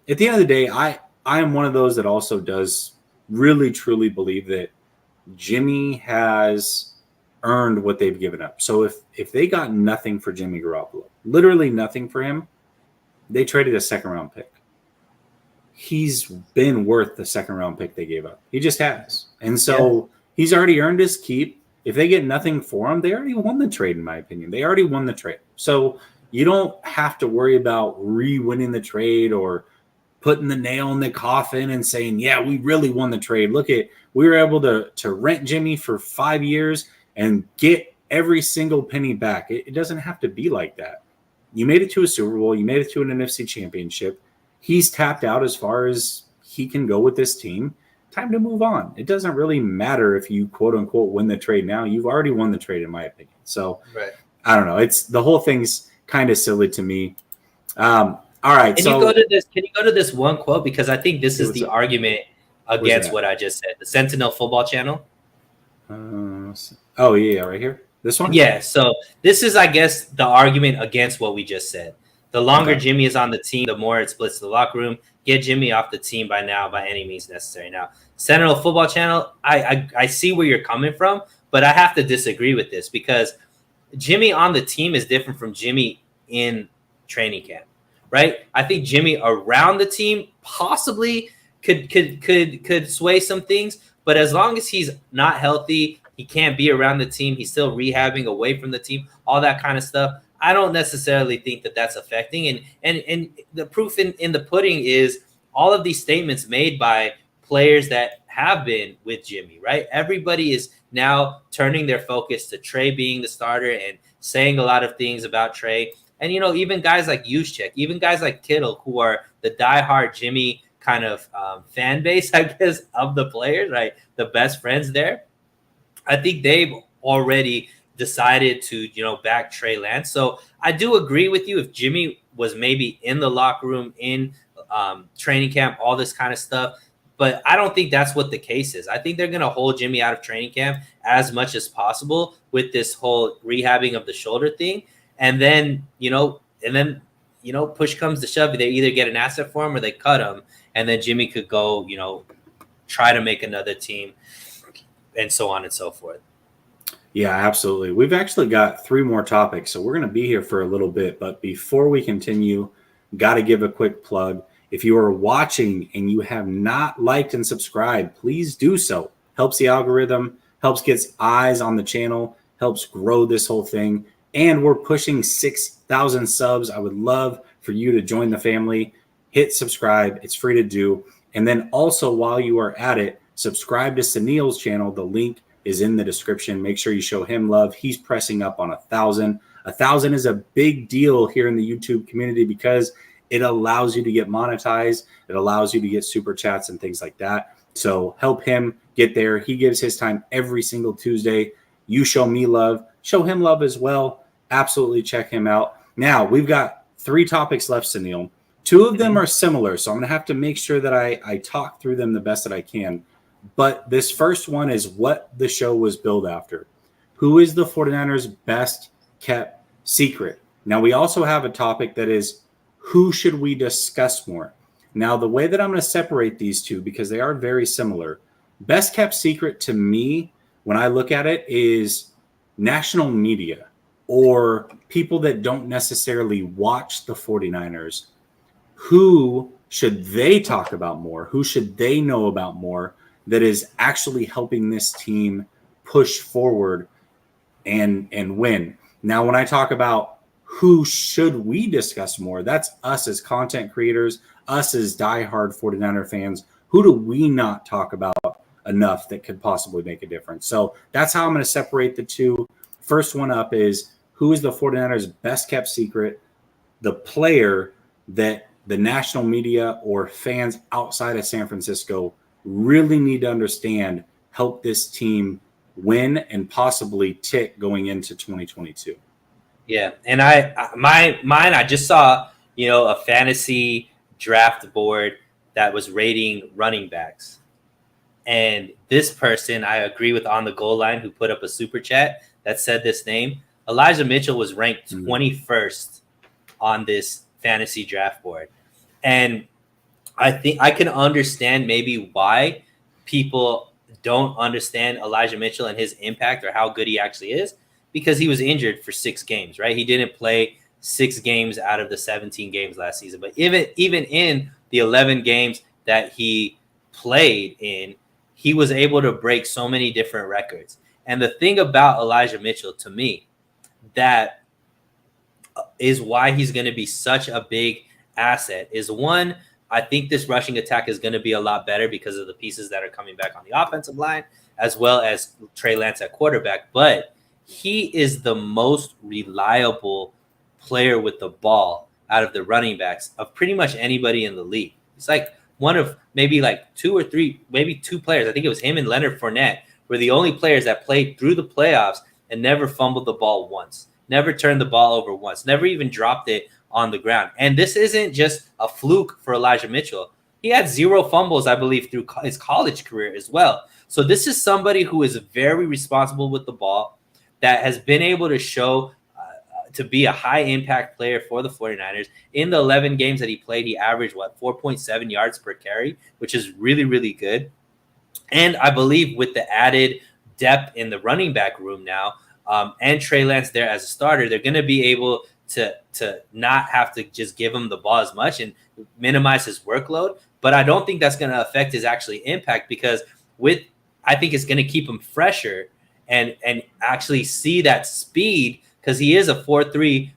at the end of the day, I am one of those that also does really, truly believe that Jimmy has earned what they've given up. So if they got nothing for Jimmy Garoppolo, literally nothing for him, they traded a second-round pick. He's been worth the second-round pick they gave up. He just has. And so he's already earned his keep. If they get nothing for him, they already won the trade, in my opinion. They already won the trade. So you don't have to worry about re-winning the trade or putting the nail in the coffin and saying, yeah, we really won the trade. Look at, we were able to rent Jimmy for 5 years and get every single penny back. It doesn't have to be like that. You made it to a Super Bowl. You made it to an NFC championship. He's tapped out as far as he can go with this team. Time to move on. It doesn't really matter if you quote unquote win the trade now. You've already won the trade, in my opinion. So I don't know. It's the whole thing's kind of silly to me. All right. Can you go to this one quote? Because I think this is the argument against what I just said. The Sentinel Football Channel. Oh, yeah, right here. This one? Yeah. So this is, I guess, the argument against what we just said. The longer Jimmy is on the team, the more it splits the locker room. Get Jimmy off the team by now, by any means necessary. Now, Sentinel Football Channel, I see where you're coming from, but I have to disagree with this because Jimmy on the team is different from Jimmy in training camp, right? I think Jimmy around the team possibly could sway some things, but as long as he's not healthy, he can't be around the team. He's still rehabbing away from the team, all that kind of stuff. I don't necessarily think that that's affecting. And the proof in the pudding is all of these statements made by players that have been with Jimmy, right? Everybody is now turning their focus to Trey being the starter and saying a lot of things about Trey. And, you know, even guys like Juszczyk, even guys like Kittle, who are the diehard Jimmy kind of fan base, I guess, of the players, right? The best friends there. I think they've already decided to, you know, back Trey Lance. So I do agree with you. If Jimmy was maybe in the locker room, in training camp, all this kind of stuff, but I don't think that's what the case is. I think they're going to hold Jimmy out of training camp as much as possible with this whole rehabbing of the shoulder thing. And then, push comes to shove. They either get an asset for him or they cut him. And then Jimmy could go, you know, try to make another team and so on and so forth. Yeah, absolutely. We've actually got 3 more topics, so we're going to be here for a little bit. But before we continue, got to give a quick plug. If you are watching and you have not liked and subscribed, please do so. Helps the algorithm, helps gets eyes on the channel, helps grow this whole thing. And we're pushing 6,000 subs. I would love for you to join the family. Hit subscribe. It's free to do. And then also, while you are at it, subscribe to Suneil's channel. The link is in the description. Make sure you show him love. He's pressing up on 1,000. 1,000 is a big deal here in the YouTube community because it allows you to get monetized. It allows you to get super chats and things like that. So help him get there. He gives his time every single Tuesday. You show me love. Show him love as well. Absolutely check him out. Now, we've got 3 topics left, Suneil. 2 of them are similar, so I'm going to have to make sure that I talk through them the best that I can. But this first one is what the show was billed after. Who is the 49ers' best kept secret? Now, we also have a topic that is who should we discuss more? Now, the way that I'm going to separate these two, because they are very similar, best kept secret to me, when I look at it, is national media or people that don't necessarily watch the 49ers. Who should they talk about more? Who should they know about more that is actually helping this team push forward and win? Now, when I talk about who should we discuss more, that's us as content creators, us as diehard 49er fans. Who do we not talk about enough that could possibly make a difference? So that's how I'm going to separate the two. First one up is who is the 49ers' best kept secret, the player that the national media or fans outside of San Francisco really need to understand, help this team win and possibly tick going into 2022. Yeah, and I just saw, a fantasy draft board that was rating running backs. And this person, I agree with on the goal line, who put up a super chat that said this name. Elijah Mitchell was ranked 21st on this fantasy draft board. And I think I can understand maybe why people don't understand Elijah Mitchell and his impact or how good he actually is, because he was injured for 6 games, right? He didn't play 6 games out of the 17 games last season. But even in the 11 games that he played in, he was able to break so many different records. And the thing about Elijah Mitchell, to me, that is why he's going to be such a big asset is, one, I think this rushing attack is going to be a lot better because of the pieces that are coming back on the offensive line, as well as Trey Lance at quarterback. But he is the most reliable player with the ball out of the running backs of pretty much anybody in the league. It's like one of maybe like 2 or 3, maybe 2 players. I think it was him and Leonard Fournette were the only players that played through the playoffs and never fumbled the ball once, never turned the ball over once, never even dropped it on the ground. And this isn't just a fluke for Elijah Mitchell. He had 0 fumbles, I believe, through his college career as well. So this is somebody who is very responsible with the ball, that has been able to show to be a high impact player for the 49ers. In the 11 games that he played, he averaged 4.7 yards per carry, which is really, really good. And I believe with the added depth in the running back room now, and Trey Lance there as a starter, they're going to be able to not have to just give him the ball as much and minimize his workload. But I don't think that's going to affect his actually impact, because I think it's going to keep him fresher and actually see that speed, because he is a 4-3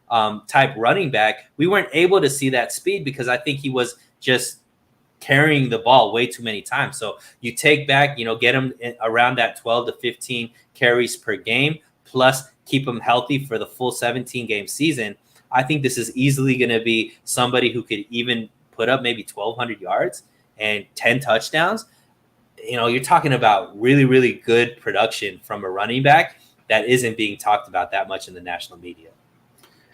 type running back. We weren't able to see that speed because I think he was just carrying the ball way too many times. So you take back, get him around that 12 to 15 carries per game, plus keep him healthy for the full 17-game season. I think this is easily going to be somebody who could even put up maybe 1,200 yards and 10 touchdowns. You're talking about really, really good production from a running back that isn't being talked about that much in the national media.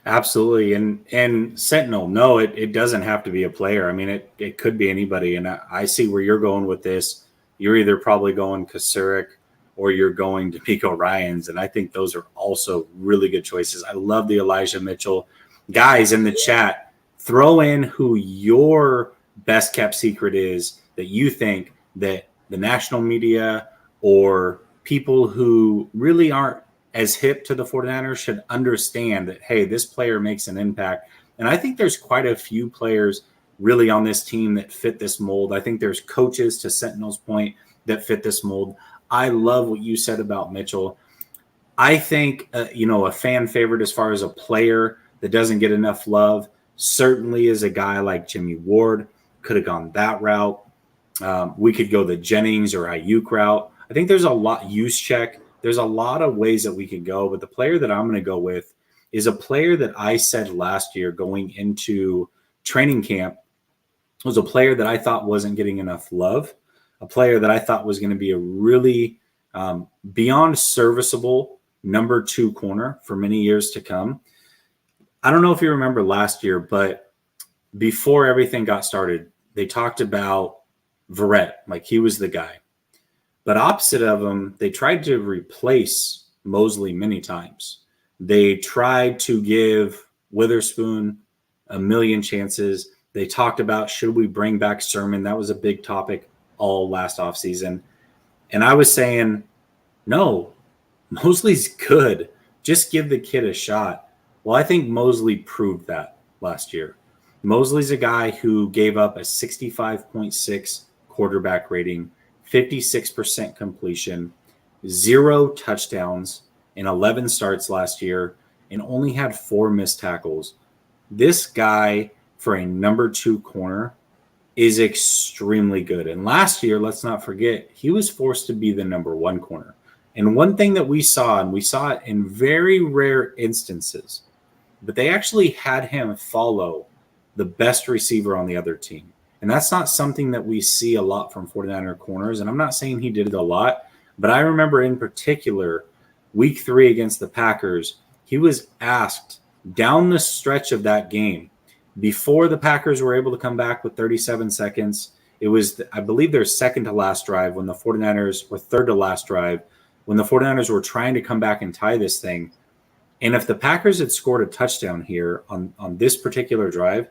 Absolutely. And Sentinel, no, it doesn't have to be a player. I mean, it could be anybody. And I see where you're going with this. You're either probably going Kasurik or you're going D'Amico Ryans. And I think those are also really good choices. I love the Elijah Mitchell. Guys in the chat, throw in who your best kept secret is that you think that the national media or people who really aren't as hip to the 49ers should understand that, hey, this player makes an impact. And I think there's quite a few players really on this team that fit this mold. I think there's coaches, to Sentinel's point, that fit this mold. I love what you said about Mitchell. I think, a fan favorite as far as a player that doesn't get enough love certainly is a guy like Jimmy Ward. Could have gone that route. We could go the Jennings or Ayuk route. I think there's a lot, use check. There's a lot of ways that we could go, but the player that I'm going to go with is a player that I said last year going into training camp was a player that I thought wasn't getting enough love, a player that I thought was going to be a really beyond serviceable number 2 corner for many years to come. I don't know if you remember last year, but before everything got started, they talked about Verrett, like he was the guy. But opposite of him, they tried to replace Moseley many times. They tried to give Witherspoon a million chances. They talked about, should we bring back Sermon? That was a big topic all last offseason. And I was saying, no, Moseley's good. Just give the kid a shot. Well, I think Moseley proved that last year. Moseley's a guy who gave up a 65.6 quarterback rating, 56% completion, 0 touchdowns in 11 starts last year, and only had 4 missed tackles. This guy, for a number 2 corner, is extremely good. And last year, let's not forget, he was forced to be the number 1 corner. And one thing that we saw, and we saw it in very rare instances, but they actually had him follow the best receiver on the other team. And that's not something that we see a lot from 49er corners. And I'm not saying he did it a lot, but I remember in particular, week 3 against the Packers, he was asked down the stretch of that game, before the Packers were able to come back with 37 seconds. It was, I believe, their second to last drive when the 49ers were third to last drive, when the 49ers were trying to come back and tie this thing. And if the Packers had scored a touchdown here on this particular drive,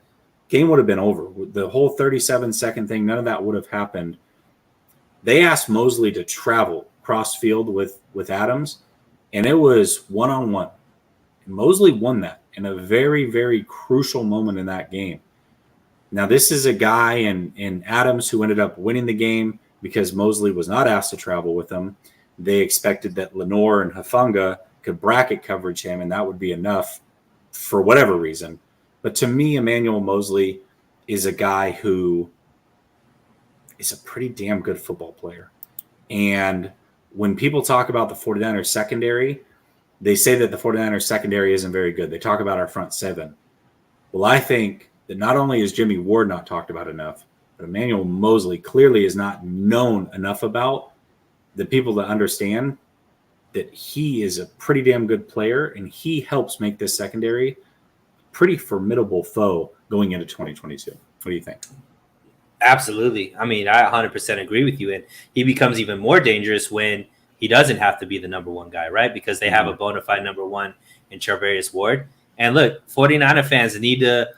game would have been over. The whole 37-second thing, none of that would have happened. They asked Moseley to travel cross field with Adams, and it was one-on-one. And Moseley won that in a very, very crucial moment in that game. Now, this is a guy in Adams who ended up winning the game because Moseley was not asked to travel with him. They expected that Lenore and Hufanga could bracket coverage him, and that would be enough for whatever reason. But to me, Emanuel Moseley is a guy who is a pretty damn good football player. And when people talk about the 49ers secondary, they say that the 49ers secondary isn't very good. They talk about our front 7. Well, I think that not only is Jimmy Ward not talked about enough, but Emanuel Moseley clearly is not known enough about the people to understand that he is a pretty damn good player, and he helps make this secondary pretty formidable foe going into 2022. What do you think? Absolutely. I mean, I 100% agree with you. And he becomes even more dangerous when he doesn't have to be the number 1 guy, right? Because they have a bona fide number 1 in Charvarius Ward. And look, 49er fans need to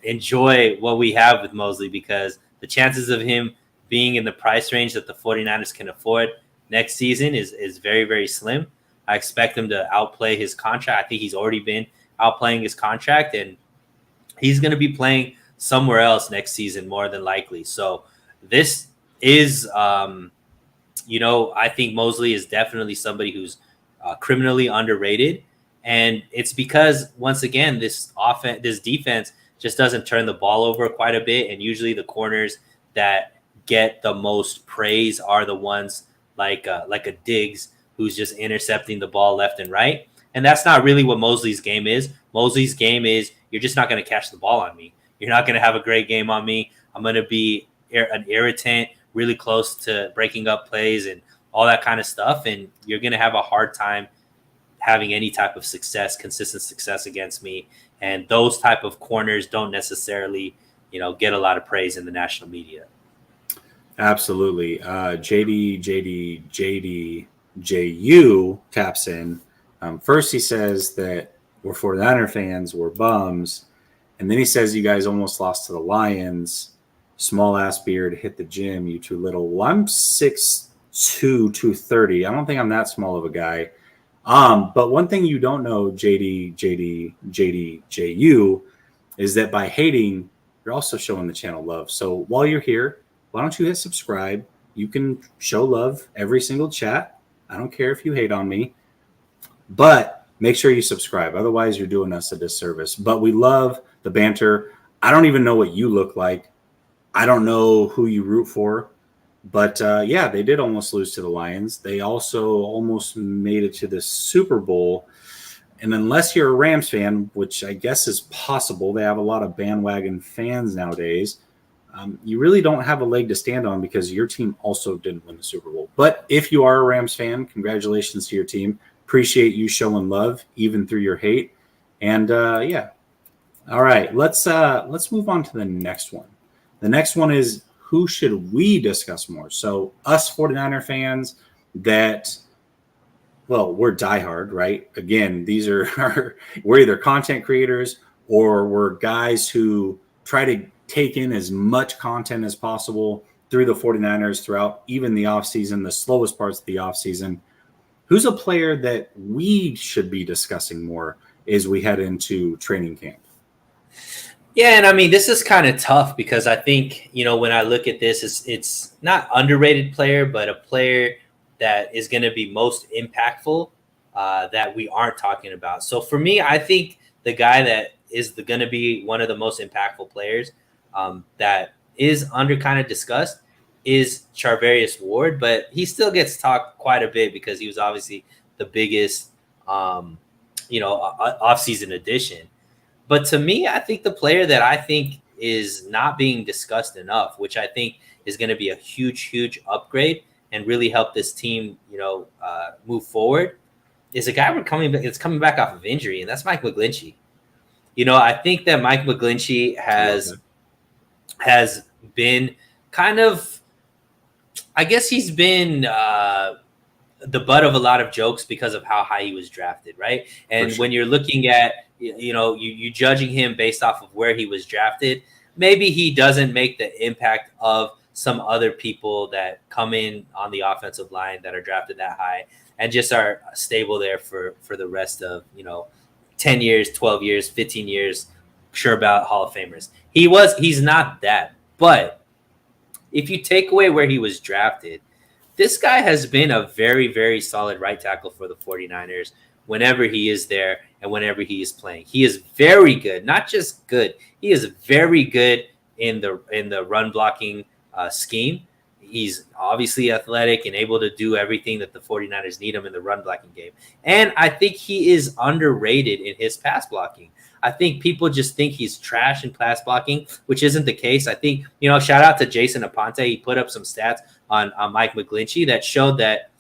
enjoy what we have with Moseley, because the chances of him being in the price range that the 49ers can afford next season is very, very slim. I expect him to outplay his contract. I think he's already been outplaying his contract, and he's going to be playing somewhere else next season more than likely. So this is, I think Moseley is definitely somebody who's criminally underrated. And it's because, once again, this defense just doesn't turn the ball over quite a bit. And usually the corners that get the most praise are the ones like a Diggs, who's just intercepting the ball left and right. And that's not really what Moseley's game is. Moseley's game is, you're just not going to catch the ball on me. You're not going to have a great game on me. I'm going to be an irritant, really close to breaking up plays and all that kind of stuff. And you're going to have a hard time having any type of success, consistent success against me. And those type of corners don't necessarily, get a lot of praise in the national media. Absolutely. JU taps in. First, he says that we're 49er fans, we're bums. And then he says you guys almost lost to the Lions. Small ass beard, hit the gym, you too little. Well, I'm 6'2", 230. I don't think I'm that small of a guy. But one thing you don't know, JU, is that by hating you're also showing the channel love. So while you're here, why don't you hit subscribe? You can show love every single chat. I don't care if you hate on me, but make sure you subscribe. Otherwise, you're doing us a disservice. But we love the banter. I don't even know what you look like. I don't know who you root for. But, yeah, they did almost lose to the Lions. They also almost made it to the Super Bowl. And unless you're a Rams fan, which I guess is possible, they have a lot of bandwagon fans nowadays, you really don't have a leg to stand on because your team also didn't win the Super Bowl. But if you are a Rams fan, congratulations to your team. Appreciate you showing love even through your hate. And, yeah. All right, let's move on to the next one. The next one is, who should we discuss more? So us 49er fans that, well, we're diehard, right? Again, these are we're either content creators or we're guys who try to take in as much content as possible through the 49ers throughout even the offseason, the slowest parts of the offseason. Who's a player that we should be discussing more as we head into training camp? Yeah, and I mean, this is kind of tough because I think, when I look at this, it's not underrated player, but a player that is going to be most impactful that we aren't talking about. So for me, I think the guy that is going to be one of the most impactful players that is under kind of discussed is Charvarius Ward, but he still gets talked quite a bit because he was obviously the biggest, offseason addition. But to me, I think the player that I think is not being discussed enough, which I think is going to be a huge, huge upgrade and really help this team, move forward, is a guy that's coming back off of injury, and that's Mike McGlinchey. I think that Mike McGlinchey has been kind of, I guess he's been the butt of a lot of jokes because of how high he was drafted, right? And when you're looking at, you judging him based off of where he was drafted, maybe he doesn't make the impact of some other people that come in on the offensive line that are drafted that high and just are stable there for the rest of, 10 years, 12 years, 15 years, sure about Hall of Famers. He's not that. But if you take away where he was drafted, this guy has been a very, very solid right tackle for the 49ers whenever he is there and whenever he is playing. He is very good, not just good. He is very good in the run blocking scheme. He's obviously athletic and able to do everything that the 49ers need him in the run blocking game. And I think he is underrated in his pass blocking. I think people just think he's trash in pass blocking, which isn't the case. I think, shout out to Jason Aponte. He put up some stats on Mike McGlinchey that showed that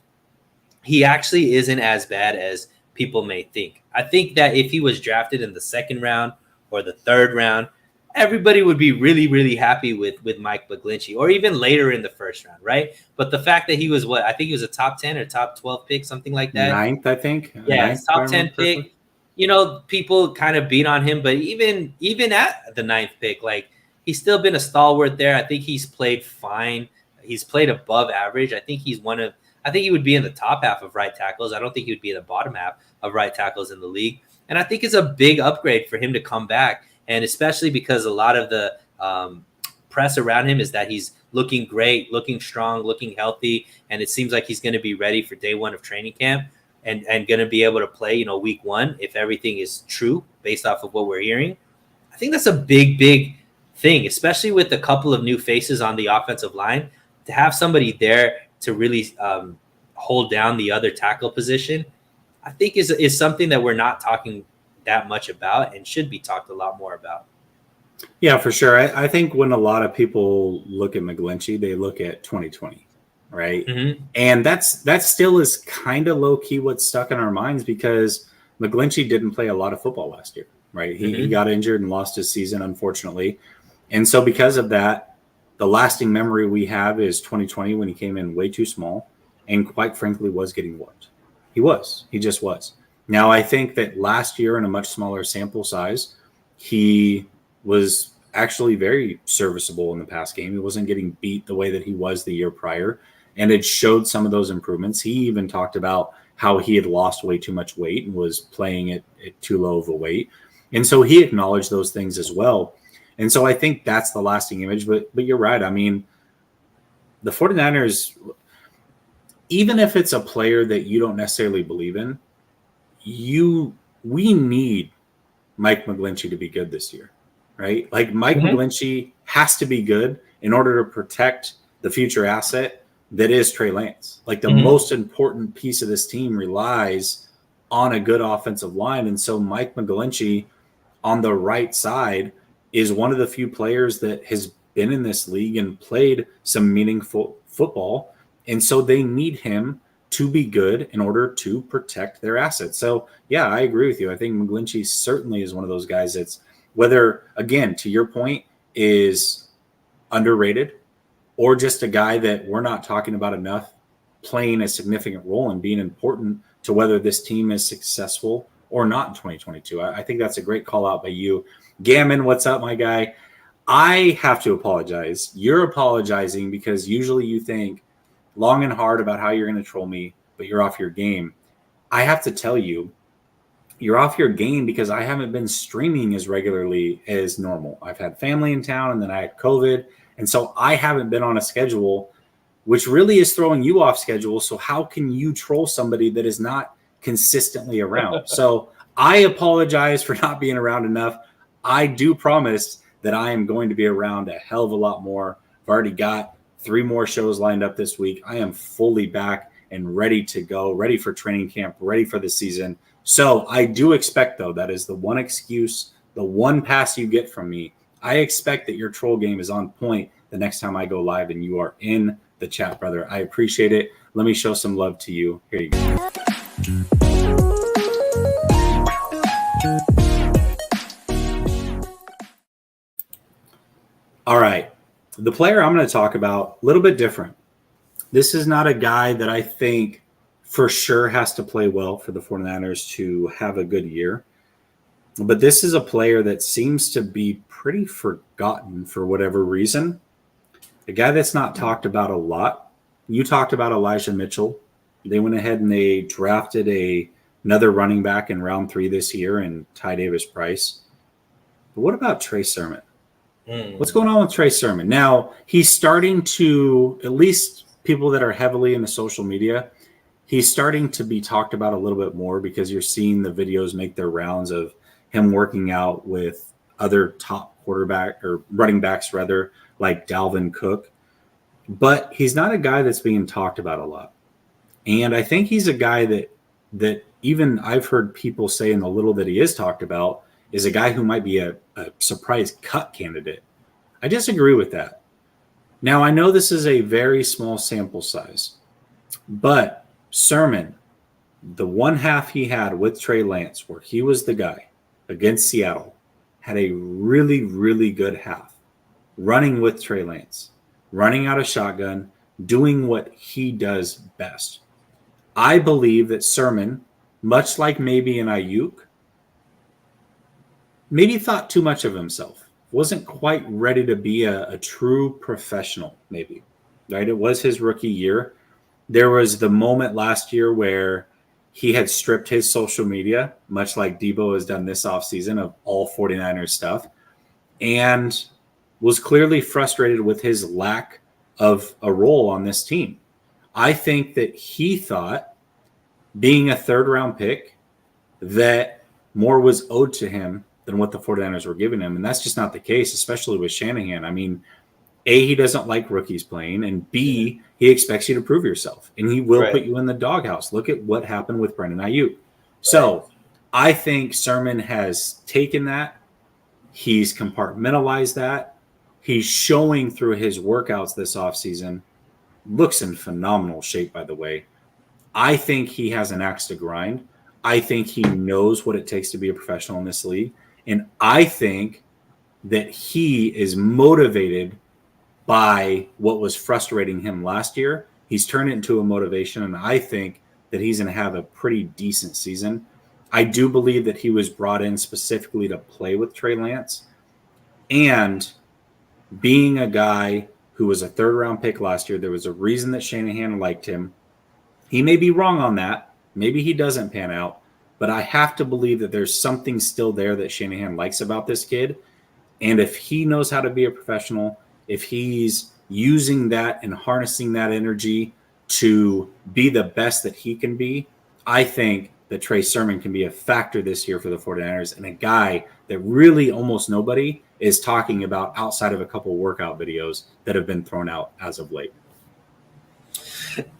he actually isn't as bad as people may think. I think that if he was drafted in the second round or the third round, everybody would be really, really happy with Mike McGlinchey, or even later in the first round, right? But the fact that he was I think he was a top 10 or top 12 pick, something like that. Ninth, I think. Yeah, Ninth, top 10 pick. People kind of beat on him, but even at the ninth pick, like, he's still been a stalwart there. I think he's played fine. He's played above average. I think he would be in the top half of right tackles. I don't think he would be in the bottom half of right tackles in the league. And I think it's a big upgrade for him to come back. And especially because a lot of the press around him is that he's looking great, looking strong, looking healthy. And it seems like he's going to be ready for day one of training camp and going to be able to play, week one, if everything is true based off of what we're hearing. I think that's a big, big thing, especially with a couple of new faces on the offensive line. To have somebody there to really hold down the other tackle position, I think is something that we're not talking that much about and should be talked a lot more about. Yeah, for sure. I think when a lot of people look at McGlinchey, they look at 2020, right? Mm-hmm. And that still is kind of low key what's stuck in our minds because McGlinchey didn't play a lot of football last year, right? He got injured and lost his season, unfortunately. And so because of that, the lasting memory we have is 2020 when he came in way too small and quite frankly was getting whooped. He just was. Now, I think that last year in a much smaller sample size, he was actually very serviceable in the pass game. He wasn't getting beat the way that he was the year prior, and it showed some of those improvements. He even talked about how he had lost way too much weight and was playing at too low of a weight. And so he acknowledged those things as well. And so I think that's the lasting image. But you're right. I mean, the 49ers, even if it's a player that you don't necessarily believe in, we need Mike McGlinchey to be good this year, right? Like Mike McGlinchey has to be good in order to protect the future asset that is Trey Lance. Like the most important piece of this team relies on a good offensive line. And so Mike McGlinchey on the right side is one of the few players that has been in this league and played some meaningful football. And so they need him to be good in order to protect their assets. So, yeah, I agree with you. I think McGlinchey certainly is one of those guys that's, whether, again, to your point, is underrated or just a guy that we're not talking about enough playing a significant role and being important to whether this team is successful or not in 2022. I think that's a great call out by you. Gammon, what's up, my guy? I have to apologize. You're apologizing because usually you think long and hard about how you're going to troll me, but you're off your game. I have to tell you, you're off your game because I haven't been streaming as regularly as normal. I've had family in town and then I had COVID. And so I haven't been on a schedule, which really is throwing you off schedule. So how can you troll somebody that is not consistently around? So I apologize for not being around enough. I do promise that I am going to be around a hell of a lot more. I've already got 3 more shows lined up this week. I am fully back and ready to go, ready for training camp, ready for the season. So I do expect, though, that is the one excuse, the one pass you get from me. I expect that your troll game is on point the next time I go live and you are in the chat, brother. I appreciate it. Let me show some love to you. Here you go. All right. The player I'm going to talk about, a little bit different. This is not a guy that I think for sure has to play well for the 49ers to have a good year. But this is a player that seems to be pretty forgotten for whatever reason. A guy that's not talked about a lot. You talked about Elijah Mitchell. They went ahead and they drafted another running back in round 3 this year in Ty Davis-Price. But what about Trey Sermon? What's going on with Trey Sermon? Now, he's starting to, at least people that are heavily into social media, he's starting to be talked about a little bit more because you're seeing the videos make their rounds of him working out with other top quarterback or running backs, rather, like Dalvin Cook. But he's not a guy that's being talked about a lot. And I think he's a guy that even I've heard people say in the little that he is talked about is a guy who might be a surprise cut candidate. I disagree with that. Now, I know this is a very small sample size, but Sermon, the one half he had with Trey Lance, where he was the guy against Seattle, had a really, really good half, running with Trey Lance, running out of shotgun, doing what he does best. I believe that Sermon, much like maybe an Ayuk, maybe thought too much of himself, wasn't quite ready to be a true professional, maybe, right? It was his rookie year. There was the moment last year where he had stripped his social media, much like Deebo has done this offseason, of all 49ers stuff, and was clearly frustrated with his lack of a role on this team. I think that he thought, being a third-round pick, that more was owed to him than what the 49ers were giving him. And that's just not the case, especially with Shanahan. I mean, A, he doesn't like rookies playing, and B, he expects you to prove yourself, and he will put you in the doghouse. Look at what happened with Brandon Ayuk. So I think Sermon has taken that. He's compartmentalized that. He's showing through his workouts this offseason. Looks in phenomenal shape, by the way. I think he has an axe to grind. I think he knows what it takes to be a professional in this league. And I think that he is motivated by what was frustrating him last year. He's turned it into a motivation, and I think that he's going to have a pretty decent season. I do believe that he was brought in specifically to play with Trey Lance. And being a guy who was a third-round pick last year, there was a reason that Shanahan liked him. He may be wrong on that. Maybe he doesn't pan out. But I have to believe that there's something still there that Shanahan likes about this kid. And if he knows how to be a professional, if he's using that and harnessing that energy to be the best that he can be, I think that Trey Sermon can be a factor this year for the 49ers, and a guy that really almost nobody is talking about outside of a couple workout videos that have been thrown out as of late.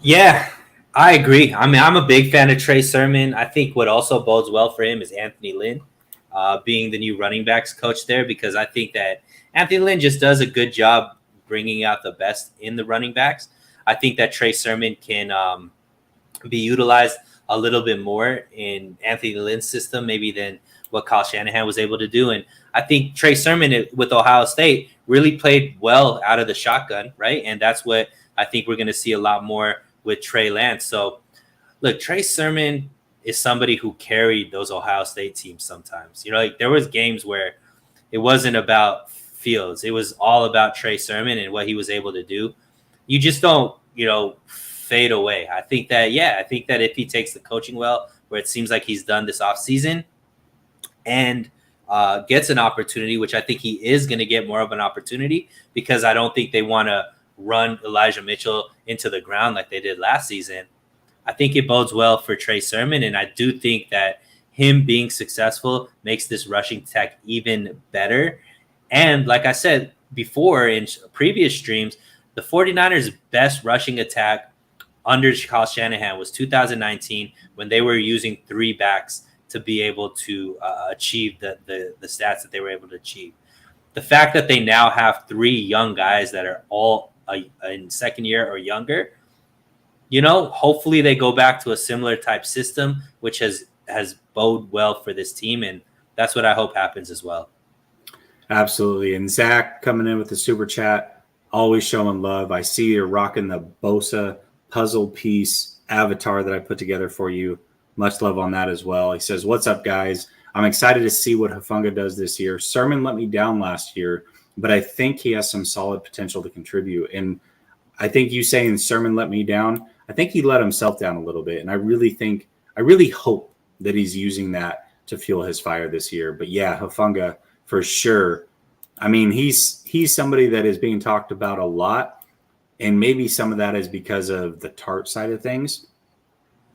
Yeah, I agree. I mean, I'm a big fan of Trey Sermon. I think what also bodes well for him is Anthony Lynn being the new running backs coach there, because I think that Anthony Lynn just does a good job bringing out the best in the running backs. I think that Trey Sermon can be utilized a little bit more in Anthony Lynn's system, maybe than what Kyle Shanahan was able to do. And I think Trey Sermon with Ohio State really played well out of the shotgun, right? And that's what I think we're going to see a lot more with Trey Lance. So, look, Trey Sermon is somebody who carried those Ohio State teams sometimes. You know, like there was games where it wasn't about Fields. It was all about Trey Sermon and what he was able to do. You just don't, fade away. I think that if he takes the coaching well, where it seems like he's done this offseason, and gets an opportunity, which I think he is going to get more of an opportunity, because I don't think they want to run Elijah Mitchell into the ground like they did last season. I think it bodes well for Trey Sermon, and I do think that him being successful makes this rushing tech even better. And like I said before in previous streams, the 49ers' best rushing attack under Kyle Shanahan was 2019, when they were using 3 backs to be able to achieve the stats that they were able to achieve. The fact that they now have 3 young guys that are all in second year or younger, hopefully they go back to a similar type system, which has bode well for this team. And that's what I hope happens as well. Absolutely. And Zach coming in with the super chat, always showing love. I see you're rocking the Bosa puzzle piece avatar that I put together for you. Much love on that as well. He says, what's up, guys? I'm excited to see what Hufanga does this year. Sermon let me down last year, but I think he has some solid potential to contribute. And I think you saying Sermon let me down, I think he let himself down a little bit. And I really hope that he's using that to fuel his fire this year. But yeah, Hufanga for sure. I mean, he's somebody that is being talked about a lot. And maybe some of that is because of the Tart side of things.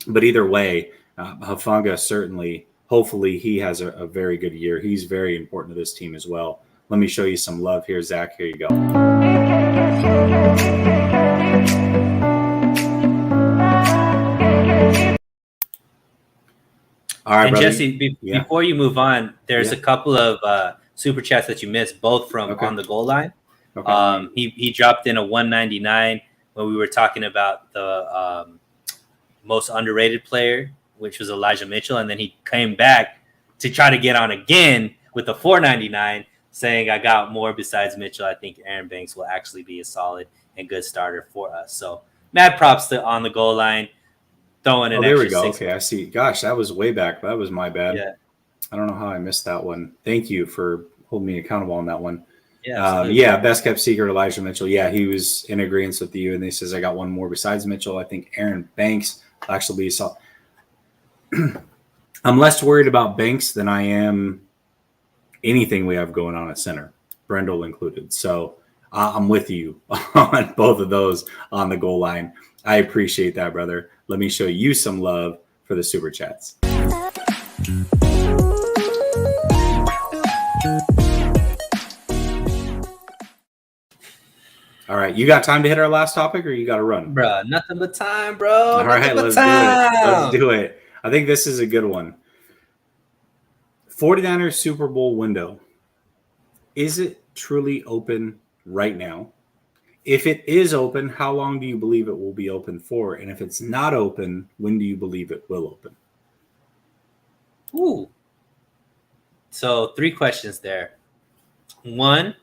But either way, Hufanga certainly, hopefully he has a very good year. He's very important to this team as well. Let me show you some love here, Zach. Here you go. All right, and brother. Jesse, before you move on, there's a couple of super chats that you missed, both from on the goal line. Okay. He dropped in a 199 when we were talking about the most underrated player, which was Elijah Mitchell, and then he came back to try to get on again with the 499, saying, I got more besides Mitchell. I think Aaron Banks will actually be a solid and good starter for us. So mad props to on the goal line, throwing an there extra we go. 6. Okay, I see. Gosh, that was way back. That was my bad. Yeah. I don't know how I missed that one. Thank you for holding me accountable on that one. Yeah, best kept secret, Elijah Mitchell. Yeah, he was in agreement with you, and he says, I got one more besides Mitchell. I think Aaron Banks will actually be solid. I'm less worried about Banks than I am anything we have going on at center, Brendel included. So I'm with you on both of those on the goal line. I appreciate that, brother. Let me show you some love for the super chats. All right, you got time to hit our last topic, or you got to run? Bro, nothing but time, bro. All right, let's do it. Let's do it. I think this is a good one. 49ers Super Bowl window. Is it truly open right now? If it is open, how long do you believe it will be open for? And if it's not open, when do you believe it will open? Ooh. So 3 questions there. 1.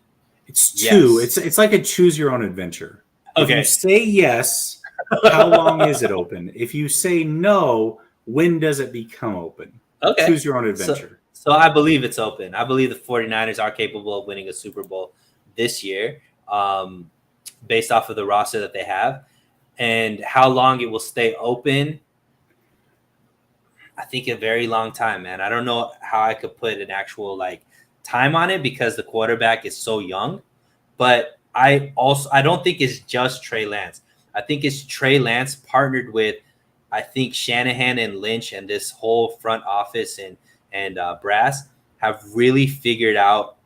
It's 2. Yes. It's like a choose your own adventure. Okay. If you say yes, how long is it open? If you say no, when does it become open? Okay. Choose your own adventure. So I believe it's open. I believe the 49ers are capable of winning a Super Bowl this year, based off of the roster that they have. And how long it will stay open, I think a very long time, man. I don't know how I could put an actual time on it because the quarterback is so young. But I don't think it's just Trey Lance. I think it's Trey Lance partnered with, I think, Shanahan and Lynch and this whole front office and brass have really figured out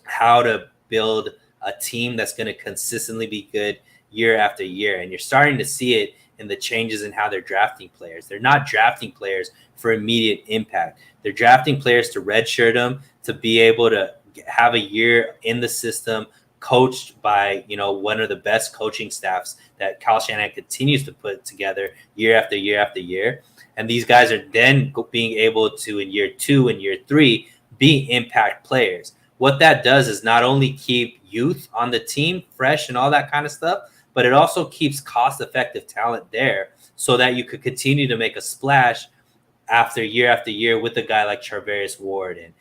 how to build a team that's going to consistently be good year after year. And you're starting to see it in the changes in how they're drafting players. They're not drafting players for immediate impact. They're drafting players to redshirt them, to be able to have a year in the system, coached by, one of the best coaching staffs that Kyle Shanahan continues to put together year after year after year. And these guys are then being able to, in year 2 and year 3, be impact players. What that does is not only keep youth on the team fresh and all that kind of stuff, but it also keeps cost-effective talent there so that you could continue to make a splash after year with a guy like Charvarius Ward and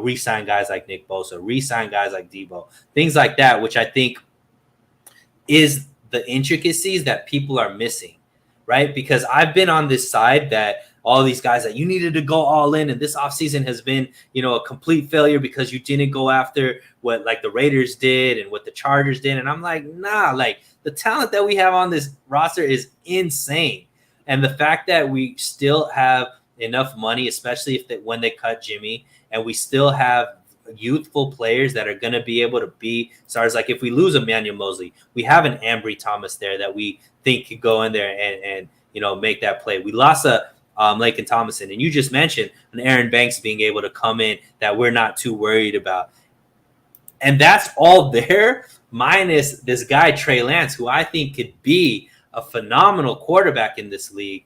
re-sign guys like Nick Bosa, re-sign guys like Deebo, things like that, which I think is the intricacies that people are missing, right? Because I've been on this side that all these guys that you needed to go all in, and this offseason has been, a complete failure because you didn't go after what like the Raiders did and what the Chargers did. And I'm like, nah, like the talent that we have on this roster is insane. And the fact that we still have enough money, especially when they cut Jimmy, and we still have youthful players that are going to be able to be stars. Like if we lose Emanuel Moseley, we have an Ambry Thomas there that we think could go in there and make that play. We lost a Laken Thomason, and you just mentioned an Aaron Banks being able to come in that we're not too worried about. And that's all there, minus this guy, Trey Lance, who I think could be a phenomenal quarterback in this league.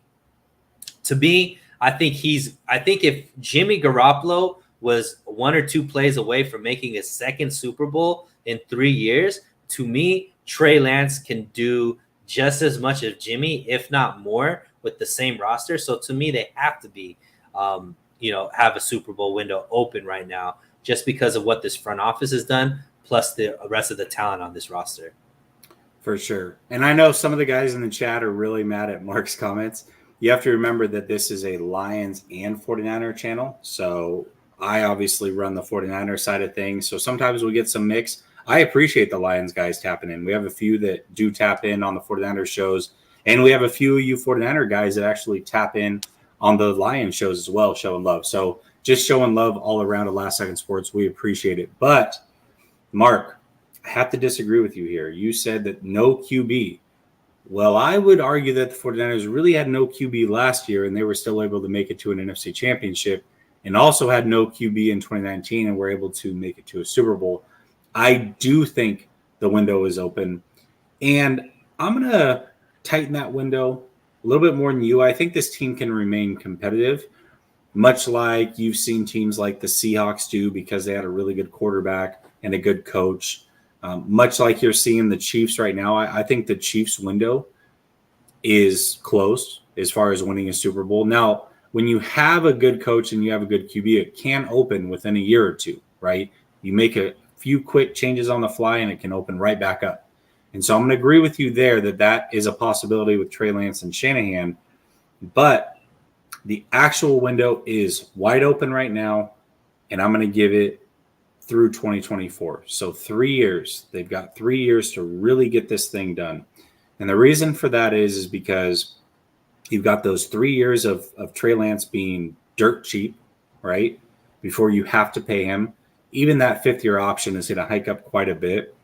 To me, I think if Jimmy Garoppolo was 1 or 2 plays away from making his second Super Bowl in 3 years, to me, Trey Lance can do just as much as Jimmy, if not more, with the same roster. So to me, they have to be, have a Super Bowl window open right now just because of what this front office has done, plus the rest of the talent on this roster. For sure. And I know some of the guys in the chat are really mad at Mark's comments. You have to remember that this is a Lions and 49er channel. So I obviously run the 49er side of things. So sometimes we get some mix. I appreciate the Lions guys tapping in. We have a few that do tap in on the 49er shows. And we have a few of you 49er guys that actually tap in on the Lions shows as well, showing love. So just showing love all around at Last Second Sports. We appreciate it. But, Mark, I have to disagree with you here. You said that no QB. Well, I would argue that the 49ers really had no QB last year, and they were still able to make it to an NFC championship, and also had no QB in 2019 and were able to make it to a Super Bowl. I do think the window is open, and I'm going to tighten that window a little bit more than you. I think this team can remain competitive, much like you've seen teams like the Seahawks do because they had a really good quarterback and a good coach. Much like you're seeing the Chiefs right now, I think the Chiefs window is closed as far as winning a Super Bowl. Now, when you have a good coach and you have a good QB, it can open within a year or two, right? You make a few quick changes on the fly and it can open right back up. And so I'm going to agree with you there that is a possibility with Trey Lance and Shanahan. But the actual window is wide open right now, and I'm going to give it through 2024. So 3 years. They've got 3 years to really get this thing done. And the reason for that is because you've got those 3 years of Trey Lance being dirt cheap, right, before you have to pay him. Even that fifth-year option is going to hike up quite a bit.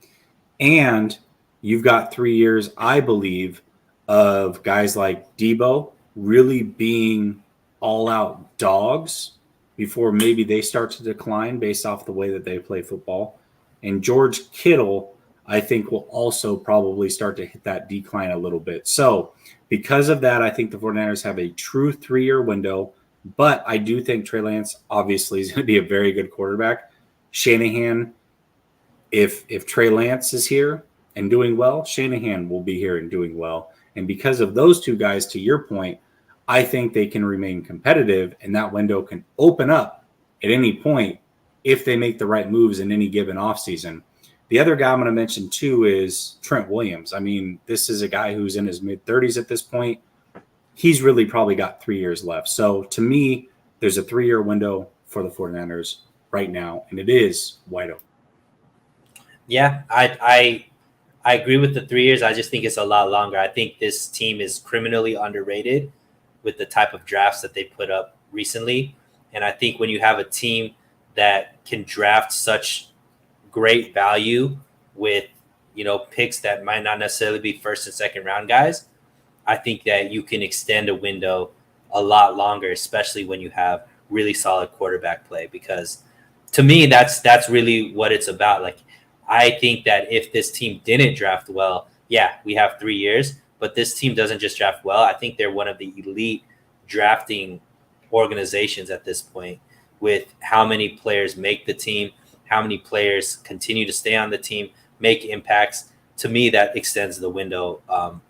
And you've got 3 years, I believe, of guys like Deebo really being all-out dogs before maybe they start to decline based off the way that they play football. And George Kittle, I think, will also probably start to hit that decline a little bit. So because of that, I think the 49ers have a true 3-year window. But I do think Trey Lance obviously is going to be a very good quarterback. Shanahan, if Trey Lance is here and doing well, Shanahan will be here and doing well. And because of those two guys, to your point, I think they can remain competitive, and that window can open up at any point if they make the right moves in any given offseason. The other guy I'm going to mention, too, is Trent Williams. I mean, this is a guy who's in his mid-30s at this point. He's really probably got 3 years left. So, to me, there's a 3-year window for the 49ers. right now, and it is wide open. Yeah, I agree with the 3 years. I just think it's a lot longer. I think this team is criminally underrated with the type of drafts that they put up recently. And I think when you have a team that can draft such great value with, picks that might not necessarily be first and second round guys, I think that you can extend a window a lot longer, especially when you have really solid quarterback play. Because to me, that's really what it's about. Like, I think that if this team didn't draft well, yeah, we have 3 years, but this team doesn't just draft well. I think they're one of the elite drafting organizations at this point, with how many players make the team, how many players continue to stay on the team, make impacts. To me, that extends the window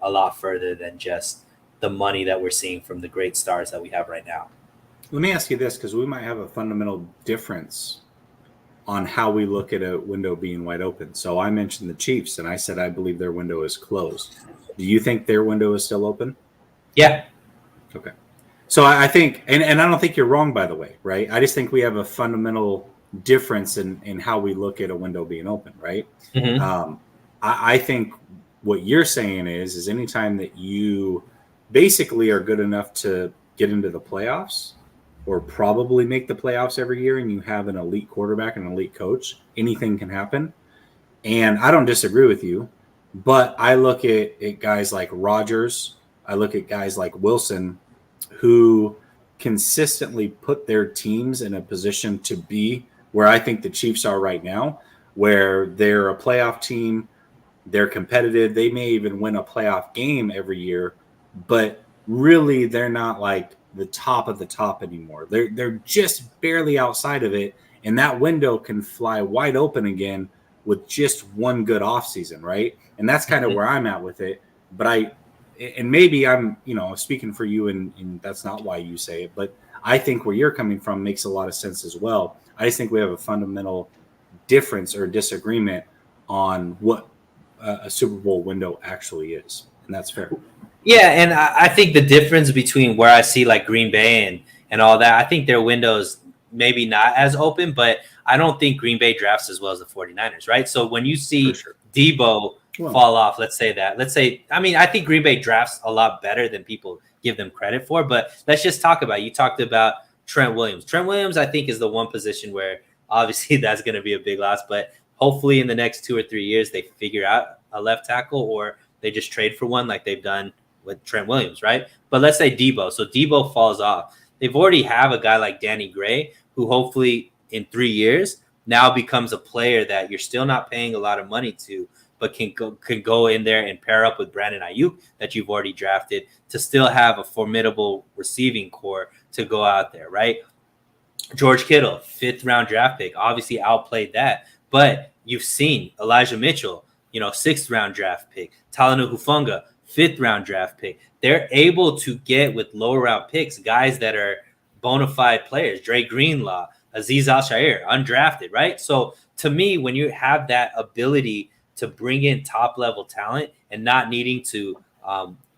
a lot further than just the money that we're seeing from the great stars that we have right now. Let me ask you this, because we might have a fundamental difference on how we look at a window being wide open. So I mentioned the Chiefs, and I said I believe their window is closed. Do you think their window is still open? Yeah. Okay. So I think, and I don't think you're wrong, by the way, right? I just think we have a fundamental difference in how we look at a window being open, right? Mm-hmm. I think what you're saying is anytime that you basically are good enough to get into the playoffs or probably make the playoffs every year, and you have an elite quarterback and an elite coach, anything can happen. And I don't disagree with you, but I look at guys like Rodgers, I look at guys like Wilson, who consistently put their teams in a position to be where I think the Chiefs are right now, where they're a playoff team, they're competitive, they may even win a playoff game every year, but really they're not like the top of the top anymore. They're just barely outside of it, and that window can fly wide open again with just one good offseason, right? And that's kind of where I'm at with it. But maybe I'm, speaking for you, and that's not why you say it, but I think where you're coming from makes a lot of sense as well. I just think we have a fundamental difference or disagreement on what a Super Bowl window actually is, and that's fair. Yeah, and I think the difference between where I see like Green Bay and all that, I think their windows maybe not as open, but I don't think Green Bay drafts as well as the 49ers, right? So when you see Deebo fall off, I think Green Bay drafts a lot better than people give them credit for, but let's just talk about, you talked about Trent Williams. Trent Williams, I think, is the one position where obviously that's going to be a big loss, but hopefully in the next 2 or 3 years, they figure out a left tackle or they just trade for one like they've done with Trent Williams, right? But let's say Deebo. So Deebo falls off. They've already have a guy like Danny Gray, who hopefully in 3 years now becomes a player that you're still not paying a lot of money to, but can go in there and pair up with Brandon Ayuk that you've already drafted to still have a formidable receiving core to go out there, right? George Kittle, 5th round draft pick, obviously outplayed that. But you've seen Elijah Mitchell, 6th round draft pick. Talanoa Hufanga, 5th round draft pick. They're able to get with lower round picks guys that are bona fide players. Dre Greenlaw, Azeez Al-Shaair, undrafted, right? So to me, when you have that ability to bring in top level talent and not needing to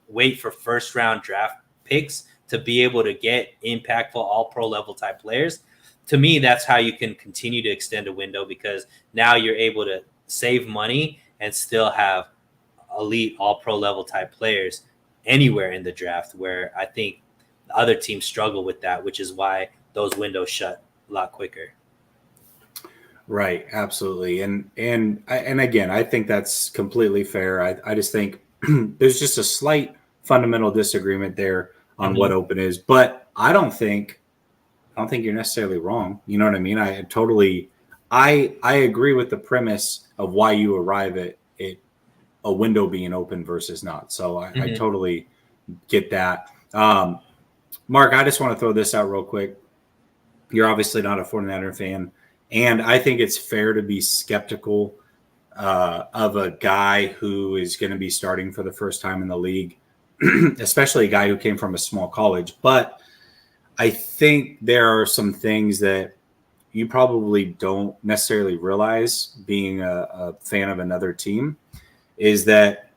wait for 1st round draft picks to be able to get impactful all pro level type players, to me, that's how you can continue to extend a window, because now you're able to save money and still have elite all pro level type players anywhere in the draft, where I think other teams struggle with that, which is why those windows shut a lot quicker. Right. Absolutely. And again, I think that's completely fair. I just think there's just a slight fundamental disagreement there on what open is, but I don't think you're necessarily wrong. You know what I mean? I agree with the premise of why you arrive at a window being open versus not. So I totally get that. Mark, I just want to throw this out real quick. You're obviously not a 49er fan, and I think it's fair to be skeptical of a guy who is going to be starting for the first time in the league, especially a guy who came from a small college. But I think there are some things that you probably don't necessarily realize being a fan of another team, is that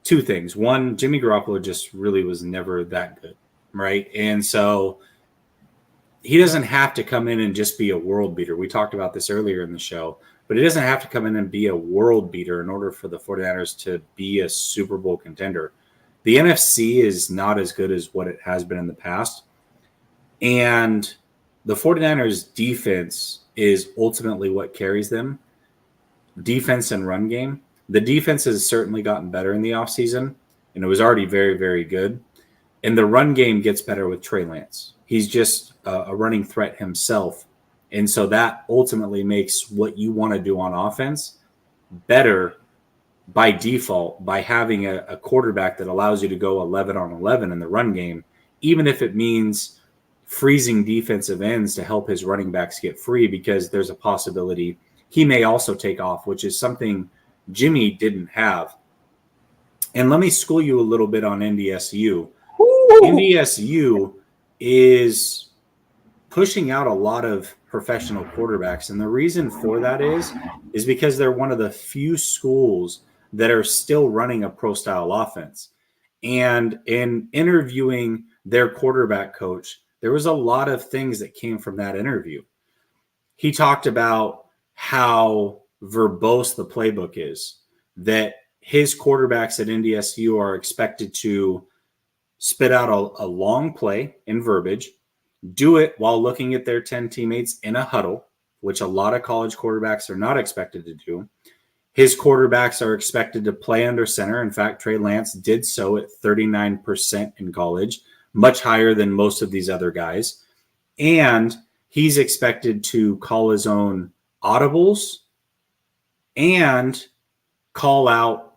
2 things. One, Jimmy Garoppolo just really was never that good, right? And so he doesn't have to come in and just be a world beater. We talked about this earlier in the show, but he doesn't have to come in and be a world beater in order for the 49ers to be a Super Bowl contender. The NFC is not as good as what it has been in the past. And the 49ers defense is ultimately what carries them. Defense and run game. The defense has certainly gotten better in the offseason, and it was already very, very good. And the run game gets better with Trey Lance. He's just a running threat himself. And so that ultimately makes what you want to do on offense better by default by having a quarterback that allows you to go 11 on 11 in the run game, even if it means freezing defensive ends to help his running backs get free, because there's a possibility he may also take off, which is something Jimmy didn't have. And let me school you a little bit on NDSU. NDSU is pushing out a lot of professional quarterbacks. And the reason for that is because they're one of the few schools that are still running a pro-style offense. And in interviewing their quarterback coach, there was a lot of things that came from that interview. He talked about how verbose the playbook is, that his quarterbacks at NDSU are expected to spit out a long play in verbiage, do it while looking at their 10 teammates in a huddle, which a lot of college quarterbacks are not expected to do. His quarterbacks are expected to play under center. In fact, Trey Lance did so at 39% in college, much higher than most of these other guys. And he's expected to call his own audibles and call out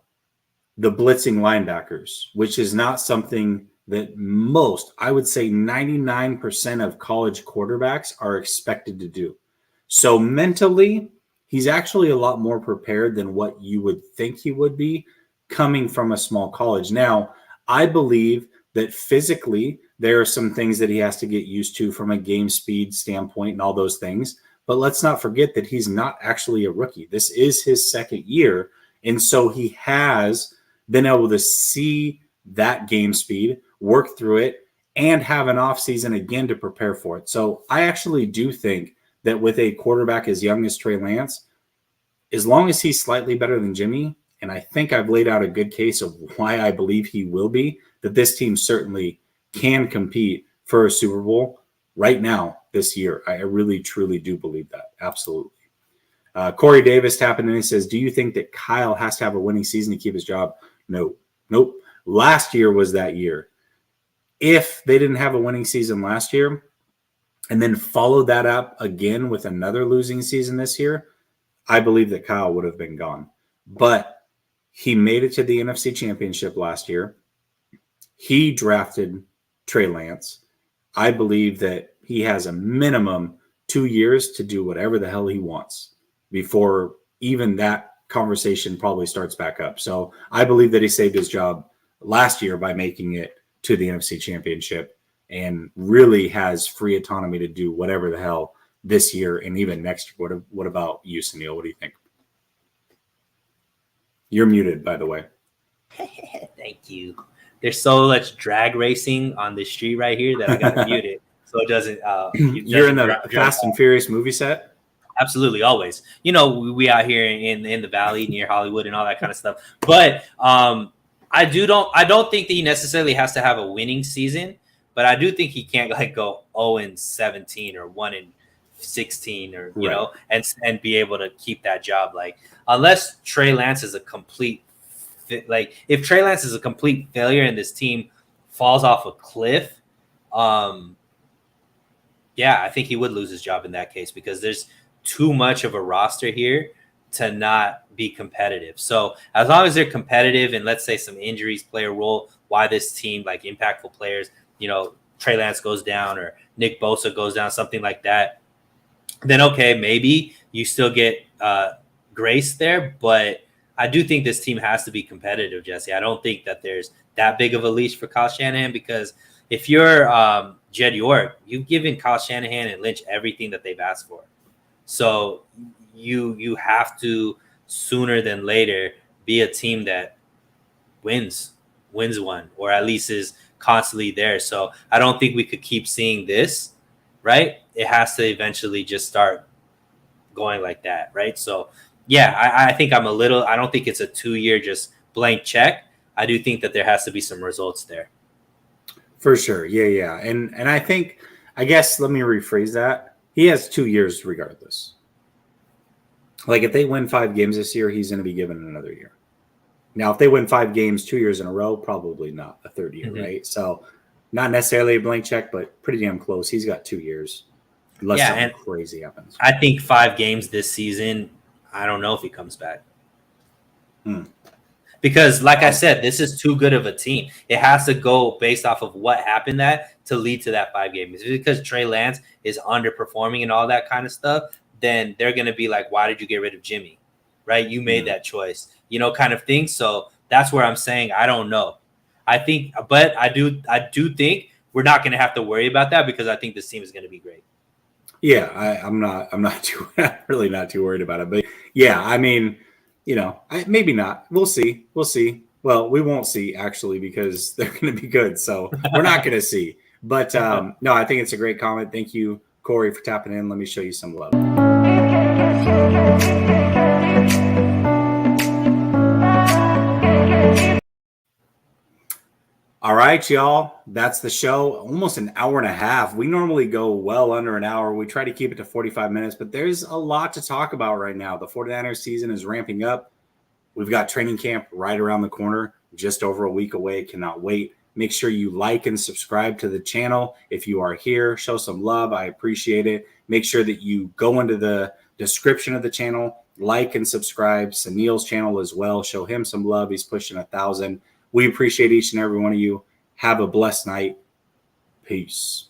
the blitzing linebackers, which is not something that most, I would say 99% of college quarterbacks are expected to do. So mentally, he's actually a lot more prepared than what you would think he would be coming from a small college. Now, I believe that physically there are some things that he has to get used to from a game speed standpoint and all those things. But let's not forget that he's not actually a rookie. This is his second year. And so he has been able to see that game speed, work through it, and have an offseason again to prepare for it. So I actually do think that with a quarterback as young as Trey Lance, as long as he's slightly better than Jimmy, and I think I've laid out a good case of why I believe he will be, that this team certainly can compete for a Super Bowl right now this year. I really, truly do believe that. Absolutely. Corey Davis tapping in and says, do you think that Kyle has to have a winning season to keep his job? No. Nope. Last year was that year. If they didn't have a winning season last year and then followed that up again with another losing season this year, I believe that Kyle would have been gone. But he made it to the NFC Championship last year. He drafted Trey Lance. I believe that he has a minimum 2 years to do whatever the hell he wants before even that conversation probably starts back up. So I believe that he saved his job last year by making it to the NFC Championship and really has free autonomy to do whatever the hell this year and even next year. What about you, Suneil? What do you think? You're muted, by the way. Thank you. There's so much drag racing on the street right here that I got to mute it so it doesn't. You're in the Fast and Furious movie set? Absolutely, always. You know, we out here in the valley near Hollywood and all that kind of stuff. But I don't think that he necessarily has to have a winning season, but I do think he can't like go 0-17 or 1-16 or you know, and be able to keep that job. Like unless Trey Lance is a complete if Trey Lance is a complete failure and this team falls off a cliff, yeah, I think he would lose his job in that case because there's too much of a roster here to not be competitive. So as long as they're competitive and let's say some injuries play a role why this team, like impactful players, you know, Trey Lance goes down or Nick Bosa goes down, something like that, then okay, maybe you still get grace there. But I do think this team has to be competitive, Jesse. I don't think that there's that big of a leash for Kyle Shanahan because if you're Jed York, you've given Kyle Shanahan and Lynch everything that they've asked for. So you have to sooner than later be a team that wins one or at least is constantly there. So I don't think we could keep seeing this right? It has to eventually just start going like that, right? So, yeah, I think I don't think it's a 2-year just blank check. I do think that there has to be some results there. For sure. Yeah. And I guess let me rephrase that. He has 2 years regardless. Like if they win 5 games this year, he's going to be given another year. Now, if they win 5 games 2 years in a row, probably not a third year, right? So not necessarily a blank check, but pretty damn close. He's got 2 years. Unless something crazy happens. I think 5 games this season, I don't know if he comes back. Because, like I said, this is too good of a team. It has to go based off of what happened to lead to that 5 games. Because Trey Lance is underperforming and all that kind of stuff, then they're going to be like, why did you get rid of Jimmy? Right? You made that choice, kind of thing. So that's where I'm saying I don't know. I do think we're not going to have to worry about that because I think this team is going to be great. Yeah, I'm really not too worried about it. But yeah, I mean, maybe not. We'll see. Well, we won't see actually because they're going to be good. So we're not going to see. But no, I think it's a great comment. Thank you, Corey, for tapping in. Let me show you some love. All right, y'all. That's the show. Almost an hour and a half. We normally go well under an hour. We try to keep it to 45 minutes, but there's a lot to talk about right now. The 49ers season is ramping up. We've got training camp right around the corner, just over a week away. Cannot wait. Make sure you like and subscribe to the channel. If you are here, show some love. I appreciate it. Make sure that you go into the description of the channel, like and subscribe. Suneil's channel as well. Show him some love. He's pushing 1,000. We appreciate each and every one of you. Have a blessed night. Peace.